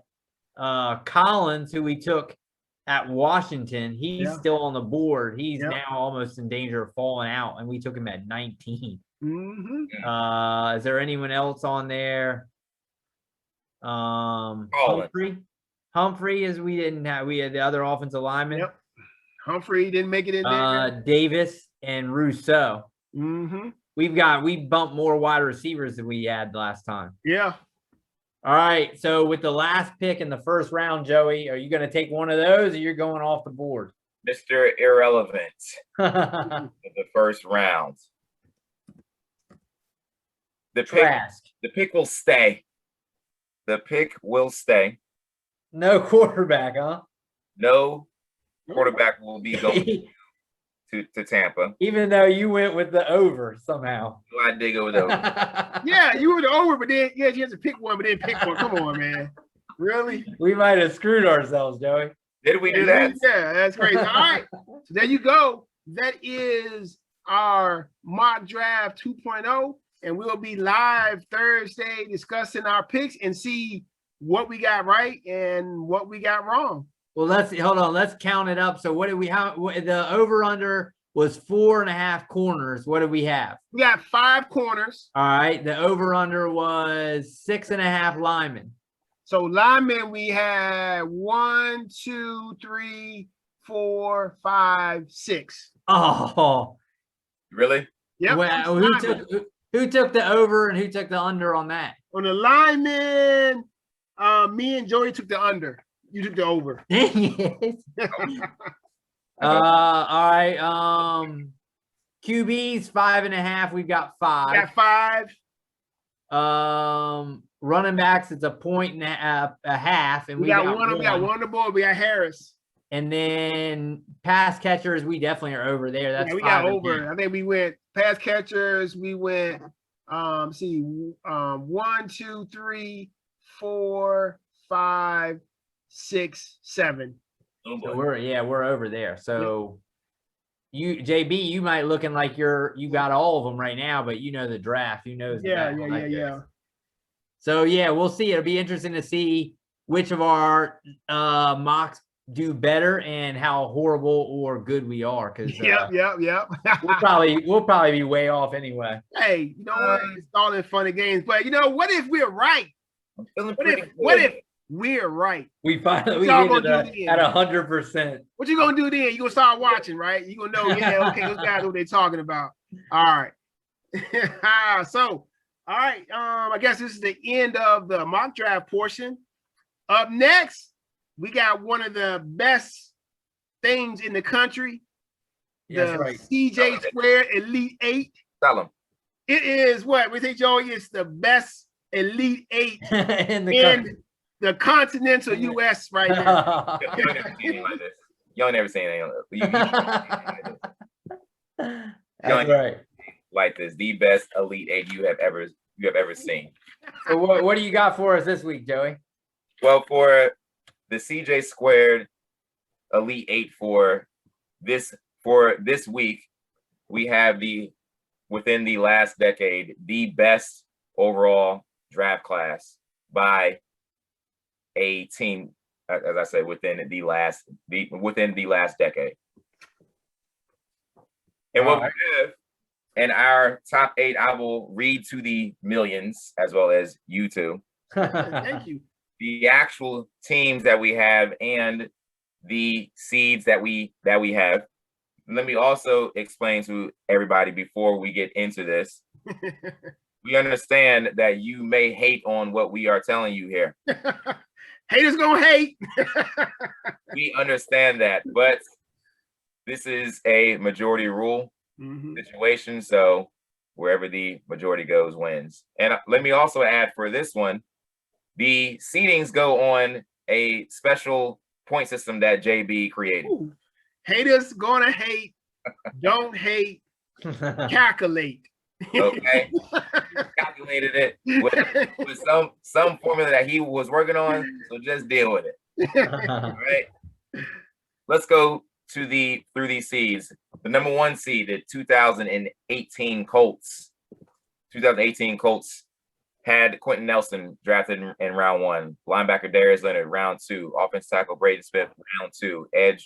Collins, who we took at Washington. He's still on the board. He's now almost in danger of falling out, and we took him at 19. Is there anyone else on there? Humphrey is we had the other offensive lineman. Yep. Humphrey didn't make it in there. Davis and Rousseau. We bumped more wide receivers than we had last time. Yeah. All right. So with the last pick in the first round, Joey, are you going to take one of those, or you're going off the board? Mr. Irrelevant. The first round. The pick will stay. The pick will stay. No quarterback, huh? No quarterback will be going to Tampa. Even though you went with the over somehow. I did go with the over. Yeah, you were the over, but then you had to pick one, but then pick one. Come on, man. Really? We might have screwed ourselves, Joey. Did we do that? Yeah, that's crazy. All right. So there you go. That is our mock draft 2.0. And we'll be live Thursday discussing our picks and see what we got right and what we got wrong. Well, hold on. Let's count it up. So what did we have? The over-under was 4.5 corners. What did we have? We got 5 corners. All right. The over-under was 6.5 linemen. So linemen, we had 1, 2, 3, 4, 5, 6. Oh. Really? Yep. Well, who took the over and who took the under on that? On the linemen, me and Joey took the under. You took the over. Dang it. All right. QBs 5.5. We've got 5. We got 5. Running backs, it's 1.5, and we got one. We got one on the board. We got Harris. And then pass catchers, we definitely are over there. That's we got over. I think we went pass catchers. We went 1, 2, 3, 4, 5, 6, 7. Oh, so we're over there. So you, JB, you might looking like you got all of them right now, but you know the draft. Who knows? Yeah. So we'll see. It'll be interesting to see which of our mocks do better and how horrible or good we are. Because we'll probably be way off anyway. Hey, you know what? It's all in fun and games. But what if we're right? What if we're right? We finally hit it at 100%. What you gonna do then? You gonna start watching, right? You gonna know, okay, those guys know what they're talking about. All right. So, all right. I guess this is the end of the mock draft portion. Up next, we got one of the best things in the country. That's right. CJ Squared Elite 8. Tell them. It is what? We think, Joey, it's the best Elite 8 in the continental U.S. right now. Y'all never seen anything like this. That's right. Like this, the best Elite 8 you have ever seen. So what do you got for us this week, Joey? Well, for the CJ Squared Elite 8 for this week, we have within the last decade, the best overall draft class by a team, as I said, within the last decade. And what we have in our top 8, I will read to the millions as well as you two. Thank you. the actual teams that we have and the seeds that we have. Let me also explain to everybody before we get into this. We understand that you may hate on what we are telling you here. Haters gonna hate. We understand that, but this is a majority rule situation. So wherever the majority goes wins. And let me also add for this one, the seedings go on a special point system that JB created. Ooh. Haters gonna hate. Don't hate. Calculate. Okay. Calculated it with some formula that he was working on. So just deal with it. All right. Let's go through these seeds. The number 1 seed, the 2018 Colts. 2018 Colts had Quentin Nelson drafted in round 1, linebacker Darius Leonard round 2, offensive tackle Braden Smith round 2, a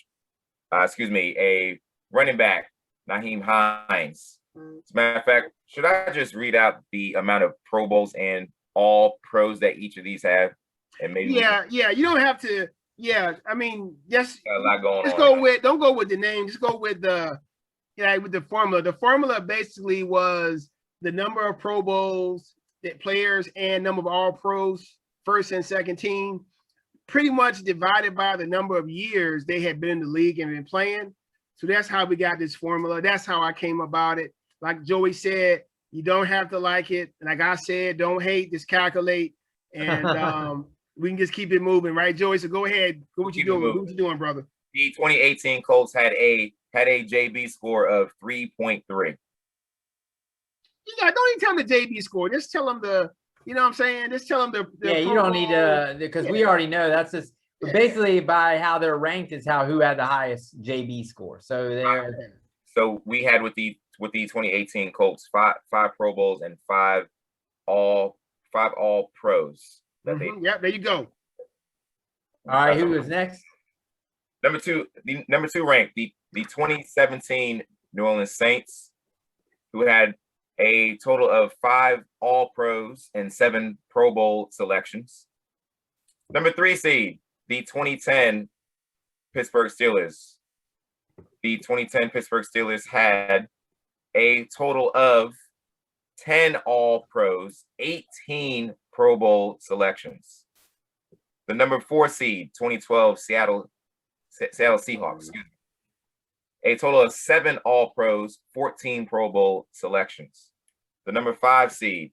running back Naheem Hines. As a matter of fact, should I just read out the amount of Pro Bowls and all pros that each of these have? And maybe you don't have to. Yeah, I mean, just got a lot going on. Don't go with the name. Just go with with the formula. The formula basically was the number of Pro Bowls that players and number of all pros, first and second team, pretty much divided by the number of years they had been in the league and been playing. So that's how we got this formula. That's how I came about it. Like Joey said, you don't have to like it. Like I said, don't hate, just calculate. And we can just keep it moving, right, Joey? So go ahead. Go what you doing. What you doing, brother? The 2018 Colts had a JB score of 3.3. Yeah, don't even tell them the JB score. Just tell them you know what I'm saying? Just tell them the you don't need to, because we already know that's just basically by how they're ranked is who had the highest JB score. So we had with the 2018 Colts five Pro Bowls and five all pros. Yeah, there you go. All right, who is next? Number 2 ranked the 2017 New Orleans Saints, who had a total of 5 all pros and 7 Pro Bowl selections. Number 3 seed, the 2010 Pittsburgh Steelers. The 2010 Pittsburgh Steelers had a total of 10 all pros, 18 Pro Bowl selections. The number 4 seed, 2012 Seattle Seahawks, a total of 7 all pros, 14 Pro Bowl selections. The number 5 seed,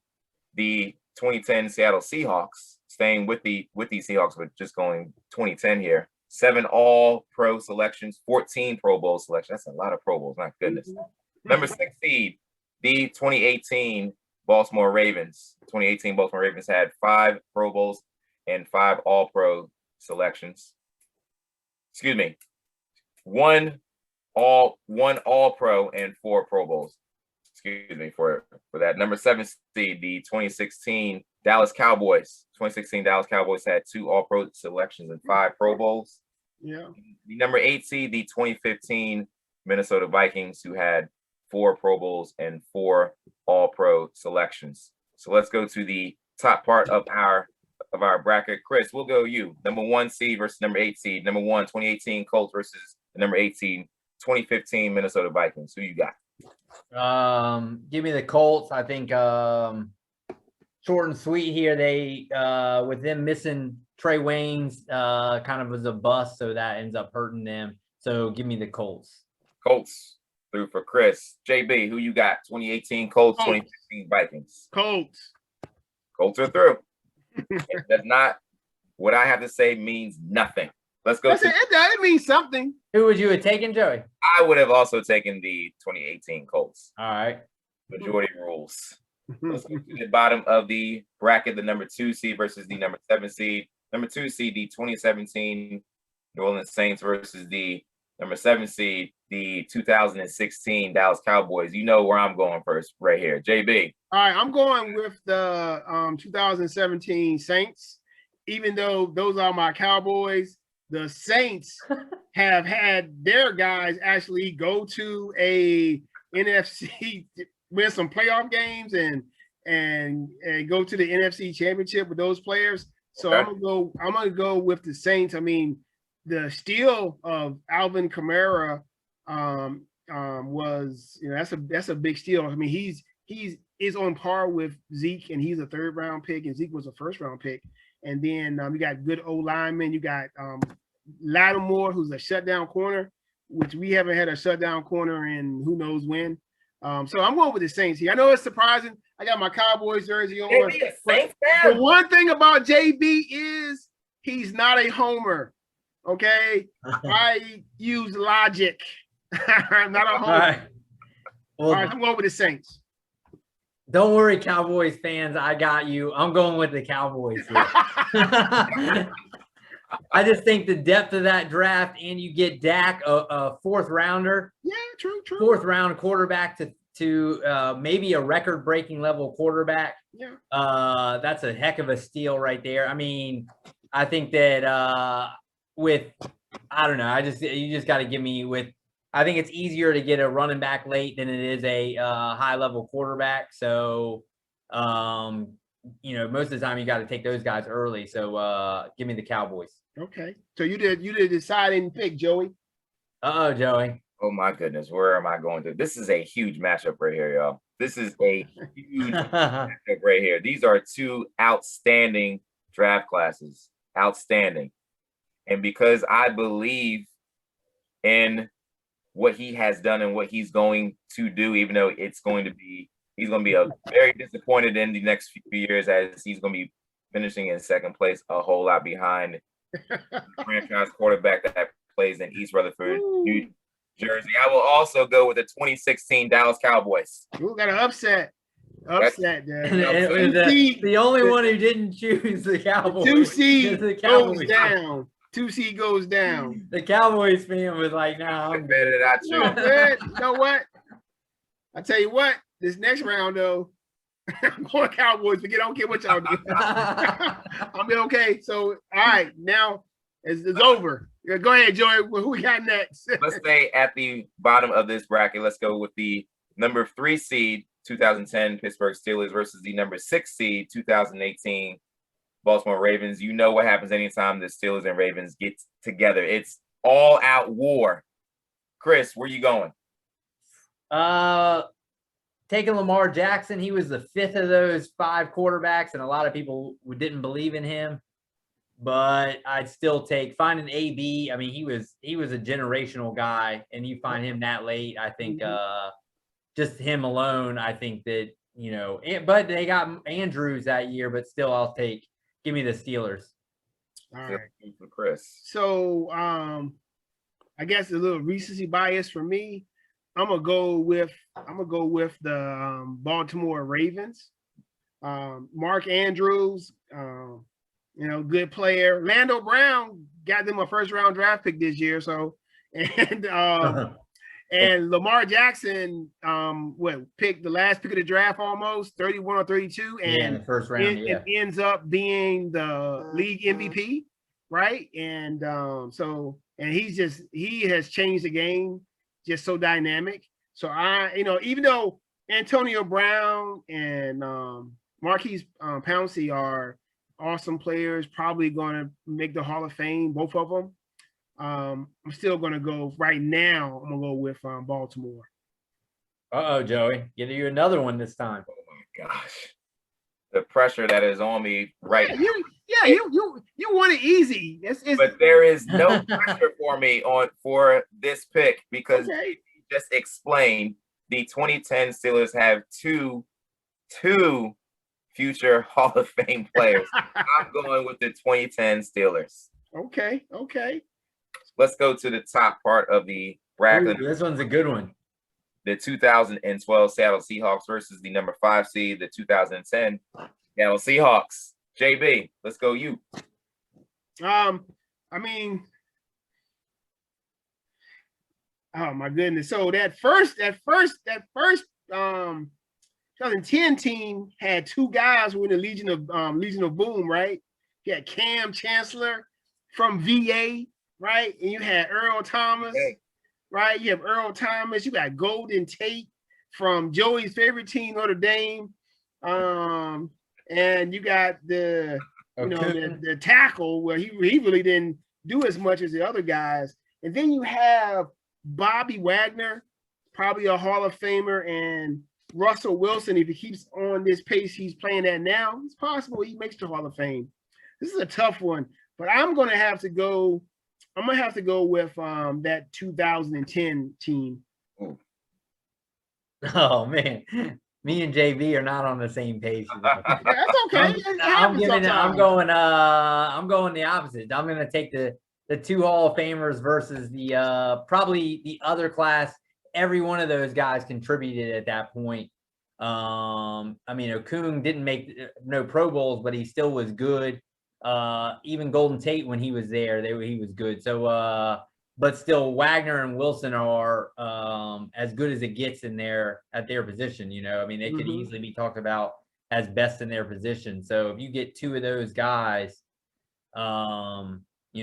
the 2010 Seattle Seahawks, staying with the Seahawks, but just going 2010 here. 7 all pro selections, 14 Pro Bowl selections. That's a lot of Pro Bowls, my goodness. Number 6 seed, the 2018 Baltimore Ravens. 2018 Baltimore Ravens had 5 Pro Bowls and 5 all pro selections. Excuse me. One all pro and 4 Pro Bowls. Excuse me for that. Number 7 seed, the 2016 Dallas Cowboys. 2016 Dallas Cowboys had 2 all pro selections and 5 Pro Bowls. Yeah. The number 8 seed, the 2015 Minnesota Vikings, who had 4 Pro Bowls and 4 all pro selections. So let's go to the top part of our bracket. Chris, we'll go you. Number 1 seed versus number 8 seed. Number 1, 2018 Colts versus the number 8 seed, 2015 Minnesota Vikings. Who you got? Give me the Colts. I think short and sweet here. They with them missing Trey Waynes, kind of was a bust, so that ends up hurting them. So give me the Colts. Colts through for Chris. JB, who you got? 2018 Colts, 2015 Vikings. Colts are through. It does not. What I have to say means nothing. Let's go. It means something. Who would you have taken, Joey? I would have also taken the 2018 Colts. All right. Majority rules. Let's go to the bottom of the bracket, the number 2 seed versus the number 7 seed. Number 2 seed, the 2017 New Orleans Saints versus the number 7 seed, the 2016 Dallas Cowboys. You know where I'm going first right here. JB. All right, I'm going with the 2017 Saints. Even though those are my Cowboys, the Saints have had their guys actually go to a NFC, win some playoff games and go to the NFC Championship with those players. So I'm gonna go with the Saints. I mean, the steal of Alvin Kamara was, that's a big steal. I mean, he's is on par with Zeke, and he's a 3rd round pick, and Zeke was a 1st round pick. And then you got good O linemen. You got Lattimore, who's a shutdown corner, which we haven't had a shutdown corner in who knows when. So I'm going with the Saints here. I know it's surprising. I got my Cowboys jersey on. But the one thing about JB is he's not a homer. Okay, I use logic. I'm not a homer. All right. Well, I'm going with the Saints. Don't worry, Cowboys fans. I got you. I'm going with the Cowboys here. I just think the depth of that draft, and you get Dak, a 4th rounder. Yeah, true. 4th round quarterback to maybe a record-breaking level quarterback. Yeah. That's a heck of a steal right there. I mean, I think that I don't know. You just got to give me with. I think it's easier to get a running back late than it is a high-level quarterback. So, most of the time you got to take those guys early. So, give me the Cowboys. Okay. So you did deciding pick, Joey. Joey. Oh my goodness, where am I going to? This is a huge matchup right here, y'all. This is a huge matchup right here. These are 2 outstanding draft classes. Outstanding. And because I believe in what he has done and what he's going to do, even though he's going to be very disappointed in the next few years, as he's going to be finishing in 2nd place, a whole lot behind the franchise quarterback that plays in East Rutherford, New Jersey. I will also go with the 2016 Dallas Cowboys. You got an upset. The only one who didn't choose the Cowboys. 2 seed goes down. 2 seed goes down. The Cowboys fan was like, "No, I'm better than I choose." You know what? I tell you what. This next round, though, I'm going Cowboys. I don't care what y'all do. I'll be okay. So, all right, now it's over. Go ahead, Joey. Who we got next? Let's stay at the bottom of this bracket. Let's go with the number 3 seed, 2010 Pittsburgh Steelers versus the number 6 seed, 2018 Baltimore Ravens. You know what happens anytime the Steelers and Ravens get together. It's all out war. Chris, where you going? Taking Lamar Jackson. He was the 5th of those 5 quarterbacks, and a lot of people didn't believe in him. But I'd still finding AB. I mean, he was a generational guy, and you find him that late. I think just him alone. I think that but they got Andrews that year. But still, give me the Steelers. All right, for Chris. So I guess a little recency bias for me. I'm gonna go with the Baltimore Ravens. Mark Andrews. Good player. Lando Brown got them a 1st round draft pick this year. So, and Lamar Jackson, picked the last pick of the draft, almost 31 or 32, and in the 1st round, it ends up being the league MVP, right? And he has changed the game, just so dynamic. So even though Antonio Brown and Marquise Pouncey are awesome players, probably going to make the Hall of Fame, both of them. I'm still going to go right now. I'm going to go with Baltimore. Joey, get you another one this time. Oh my gosh, the pressure that is on me right now. You want it easy. But there is no pressure for this pick because you just explained the 2010 Steelers have two future Hall of Fame players. I'm going with the 2010 Steelers. Okay. Let's go to the top part of the bracket. This one's a good one. The 2012 Seattle Seahawks versus the number 5 seed, the 2010 Seattle Seahawks. JB, let's go you. I mean, oh my goodness. So that first 2010 team had 2 guys who were in the Legion of Boom, right? You had Cam Chancellor from VA, right? And you had Earl Thomas, right? You have Earl Thomas. You got Golden Tate from Joey's favorite team, Notre Dame. And you got the you know, the tackle where he really didn't do as much as the other guys. And then you have Bobby Wagner, probably a Hall of Famer, and Russell Wilson. If he keeps on this pace he's playing at now, it's possible he makes the Hall of Fame. This is a tough one, but I'm going to have to go with that 2010 team. Oh man, me and JB are not on the same page. That's okay. I'm going the opposite. I'm going to take the two Hall of Famers versus the probably the other class. Every one of those guys contributed at that point. I mean, Okung didn't make no Pro Bowls, but he still was good. Even Golden Tate, when he was there, he was good. So, but still, Wagner and Wilson are as good as it gets at their position. You know, I mean, they could easily be talked about as best in their position. So if you get two of those guys, you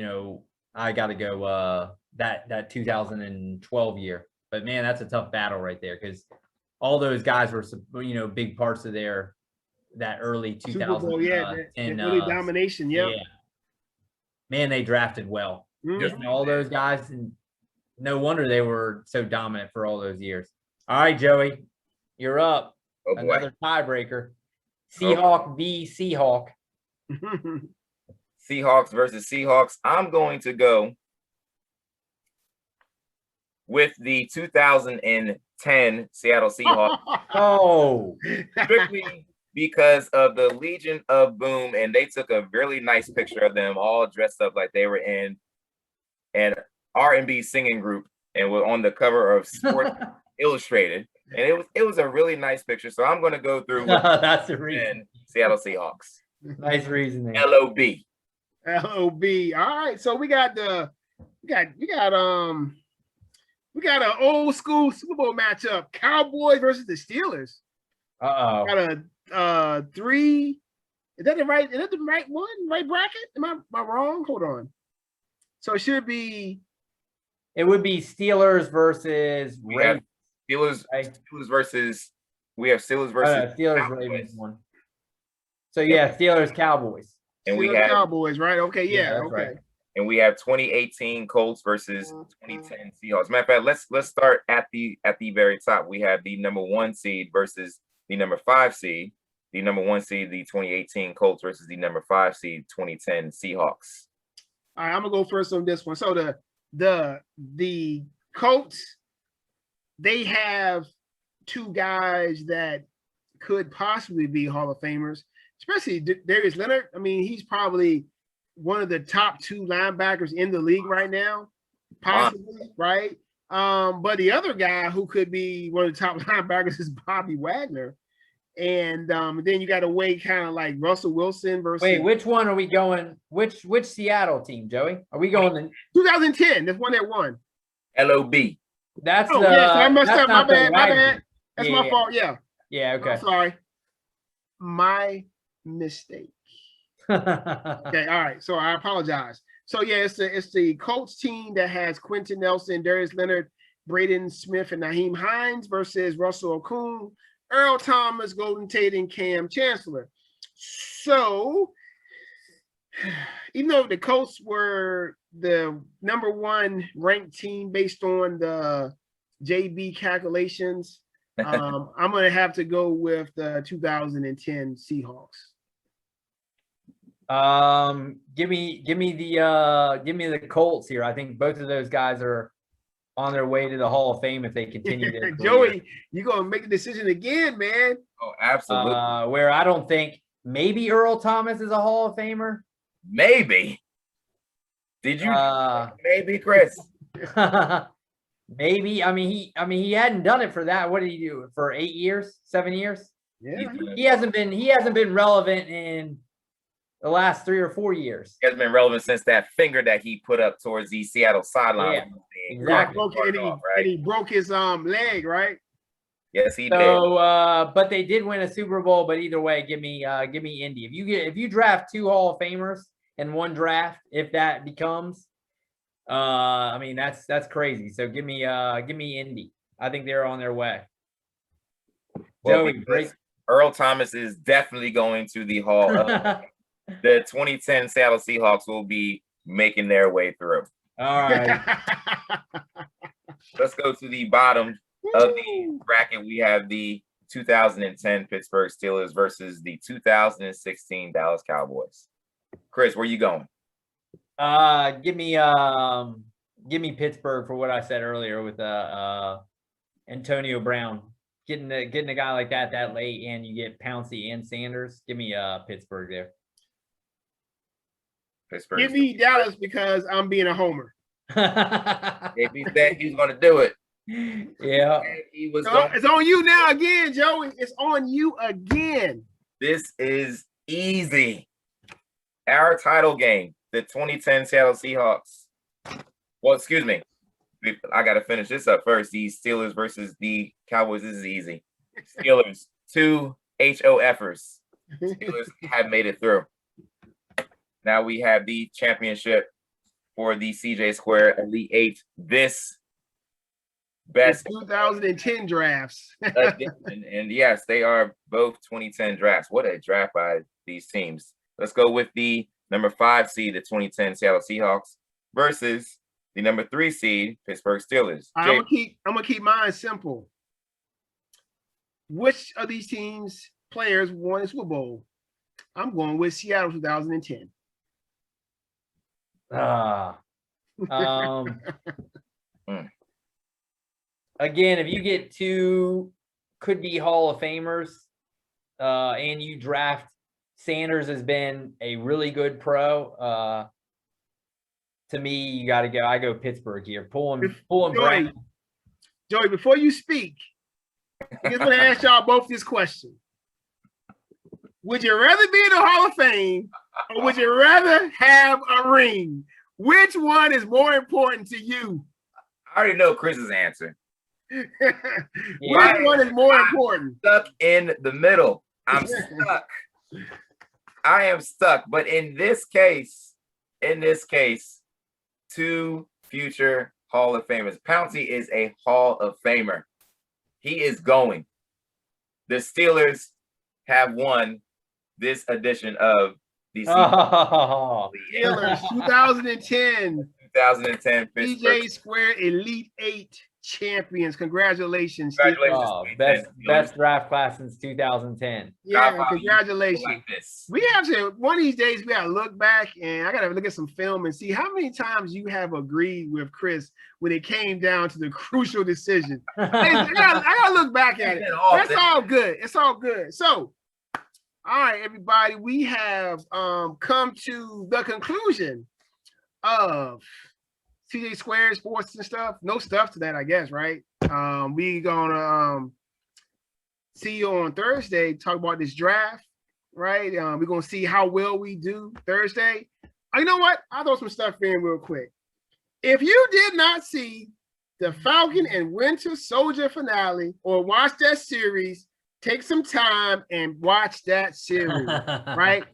know, I got to go that 2012 year. But man, that's a tough battle right there, because all those guys were, you know, big parts of that early 2010 early domination. Yeah, man, they drafted well. Just all those guys, and no wonder they were so dominant for all those years. All right, Joey, you're up. Oh, another tiebreaker. Seahawk v. Seahawk. Seahawks versus Seahawks. I'm going to go with the 2010 Seattle Seahawks. Oh, Strictly because of the Legion of Boom, and they took a really nice picture of them all dressed up like they were in an R&B singing group and were on the cover of Sports Illustrated, and it was a really nice picture. So I'm going to go through with that's the reason. Seattle Seahawks. Nice reasoning. LOB. LOB. All right, so we got an old school Super Bowl matchup: Cowboys versus the Steelers. Got a 3. Is that the right one? Right bracket? Am I wrong? Hold on. So it should be. It would be Steelers versus Ravens. Steelers versus. We have Steelers versus Steelers Ravens one. So yeah, Steelers Cowboys. And we have Cowboys, right? Okay, yeah, okay. Right. And we have 2018 Colts versus 2010 Seahawks. Matter of fact, let's start at the very top. We have the number 1 seed versus the number 5 seed. The number 1 seed, the 2018 Colts versus the number 5 seed, 2010 Seahawks. All right, I'm gonna go first on this one. So the Colts, they have 2 guys that could possibly be Hall of Famers, especially Darius Leonard. I mean, he's probably one of the top 2 linebackers in the league right now, possibly, right? But the other guy who could be one of the top linebackers is Bobby Wagner. And then you got to weigh kind of like Russell Wilson versus. Wait, which one are we going? Which Seattle team, Joey? Are we going the 2010? That's one that won. LOB. That's yes, I messed up. My bad. That's my fault. Yeah. Yeah. Okay. I'm sorry. My mistake. Okay. All right. So I apologize. So yeah, it's the Colts team that has Quentin Nelson, Darius Leonard, Braden Smith, and Naheem Hines versus Russell Okung, Earl Thomas, Golden Tate, and Cam Chancellor. So, even though the Colts were the number 1 ranked team based on the JB calculations, I'm going to have to go with the 2010 Seahawks. Give me the Colts here. I think both of those guys are on their way to the Hall of Fame if they continue their career. Joey, you're gonna make a decision again, man. Oh, absolutely. Where I don't think maybe Earl Thomas is a Hall of Famer. Maybe. Did you? Maybe, Chris. Maybe. I mean, he hadn't done it for that. What did he do for 8 years, 7 years? Yeah. He hasn't been relevant in the last 3 or 4 years. He hasn't been relevant since that finger that he put up towards the Seattle sideline. Yeah, exactly. And he broke his leg, right? Yes, he did. But they did win a Super Bowl. But either way, give me Indy. If you draft 2 Hall of Famers in one draft, if that becomes, I mean that's crazy. So give me Indy. I think they're on their way. Well, Joey, Earl Thomas is definitely going to the Hall of the 2010 Seattle Seahawks will be making their way through. All right. Let's go to the bottom of the bracket. We have the 2010 Pittsburgh Steelers versus the 2016 Dallas Cowboys. Chris, where you going? Give me Pittsburgh for what I said earlier with Antonio Brown. Getting a guy like that late, and you get Pouncey and Sanders. Give me Pittsburgh there. Pittsburgh. Give me Dallas because I'm being a homer. If he said he's going to do it. Yeah. It's on you now again, Joey. It's on you again. This is easy. Our title game, the 2010 Seattle Seahawks. Well, excuse me. I got to finish this up first. The Steelers versus the Cowboys. This is easy. Steelers, 2 HOFers. Steelers have made it through. Now we have the championship for the CJ Square Elite 8. This best 2010 drafts. and yes, they are both 2010 drafts. What a draft by these teams. Let's go with the number 5 seed, the 2010 Seattle Seahawks, versus the number 3 seed, Pittsburgh Steelers. I'm gonna keep mine simple. Which of these teams players won a Super Bowl? I'm going with Seattle 2010. Again, if you get 2 could be Hall of Famers, and you draft Sanders has been a really good pro. To me, you got to go. I go Pittsburgh here. Pulling Brown. Joey, before you speak, I'm just going to ask y'all both this question. Would you rather be in the Hall of Fame or would you rather have a ring? Which one is more important to you? I already know Chris's answer. Which one is more important? Stuck in the middle. I'm stuck. I am stuck. But in this case, 2 future Hall of Famers. Pouncey is a Hall of Famer. He is going. The Steelers have won this edition of the Steelers 2010 Pittsburgh CJ Square Elite 8 champions. Congratulations. Best draft class since 2010. Yeah, congratulations. Like we have to, one of these days, we got to look back and I got to look at some film and see how many times you have agreed with Chris when it came down to the crucial decision. I got to look back at it. That's all good. It's all good. So, all right, everybody, we have come to the conclusion of CJ Square sports and stuff. No stuff to that, I guess, right? We gonna see you on Thursday, talk about this draft, right? We're gonna see how well we do Thursday. You know what? I'll throw some stuff in real quick. If you did not see the Falcon and Winter Soldier finale or watch that series, take some time and watch that series, right?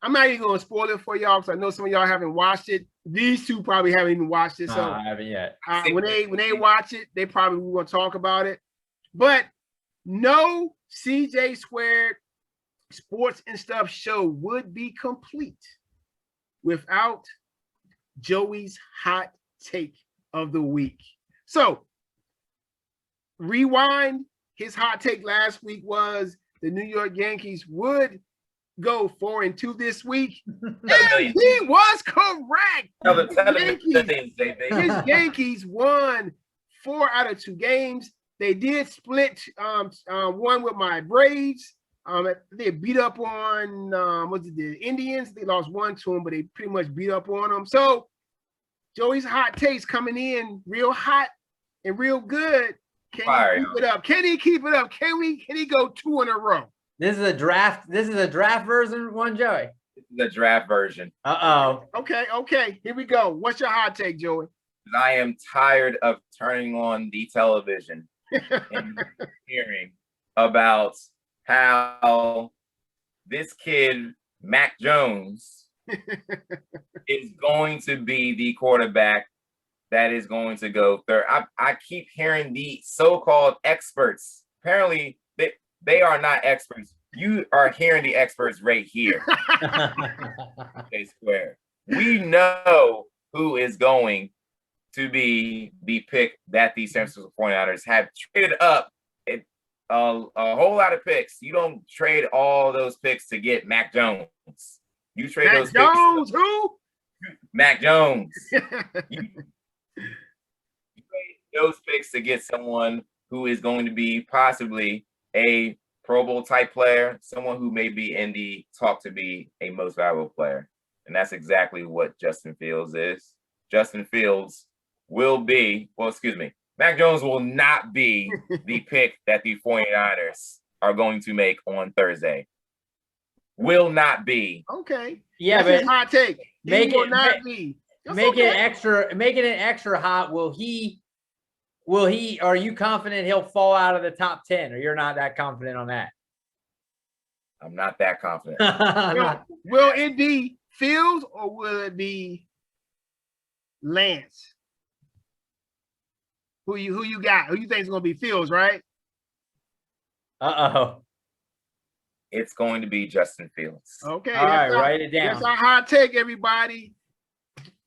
I'm not even gonna spoil it for y'all because I know some of y'all haven't watched it. These 2 probably haven't even watched it. So I haven't yet. When they watch it, they probably will talk about it. But no CJ Squared sports and stuff show would be complete without Joey's hot take of the week. So rewind. His hot take last week was the New York Yankees would go 4-2 this week. And he was correct. His Yankees won 4 out of 2 games. They did split one with my Braves. They beat up on the Indians. They lost 1 to them, but they pretty much beat up on them. So Joey's hot takes coming in real hot and real good. Can he keep it up? Can he keep it up? Can he go 2 in a row? This is a draft version one, Joey. This is the draft version. Okay. Here we go. What's your hot take, Joey? I am tired of turning on the television and hearing about how this kid, Mac Jones, is going to be the quarterback that is going to go third. I keep hearing the so-called experts. Apparently, they are not experts. You are hearing the experts right here. CJ Square. We know who is going to be the pick that the San Francisco 49ers have traded up a whole lot of picks. You don't trade all those picks to get Mac Jones. You trade Mac those Jones, picks. who? Mac Jones. you trade those picks to get someone who is going to be possibly a Pro Bowl type player, someone who may be in the talk to be a most valuable player. And that's exactly what Justin Fields is. Justin Fields will be, Mac Jones will not be the pick that the 49ers are going to make on Thursday. Will not be. Okay. Yeah, that's his hot take. Make will not be. Make it extra hot. Will he, are you confident he'll fall out of the top 10, or you're not that confident on that? I'm not that confident. Will it be Fields or will it be Lance? Who you got? Who you think is going to be Fields, right? It's going to be Justin Fields. Okay. All right, write it down. That's our hot take, everybody.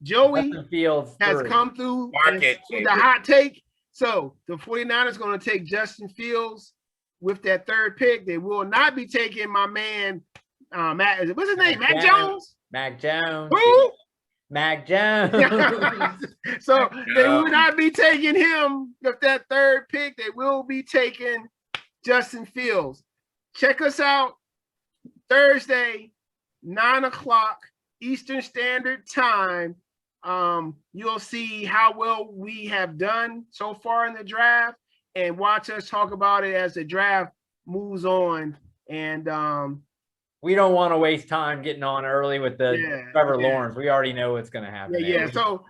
Joey Fields has come through the hot take. So the 49ers going to take Justin Fields with that third pick. They will not be taking my man, Matt. What's his name? Mac Jones? Mac Jones. Who? Mac Jones. So they will not be taking him with that third pick. They will be taking Justin Fields. Check us out Thursday, 9:00 Eastern Standard Time. You'll see how well we have done so far in the draft, and watch us talk about it as the draft moves on. And we don't want to waste time getting on early with the Trevor Lawrence. We already know what's going to happen. Yeah. So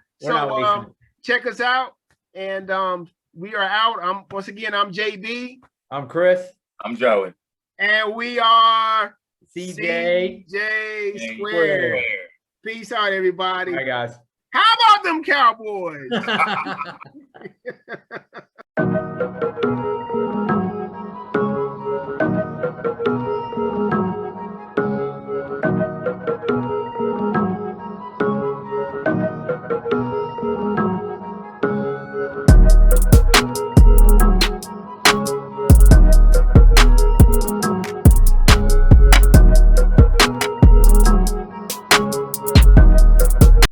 check us out, and we are out. Once again, I'm JB. I'm Chris. I'm Joey. And we are CJ Square. Peace out, everybody. All right, guys. How about them Cowboys?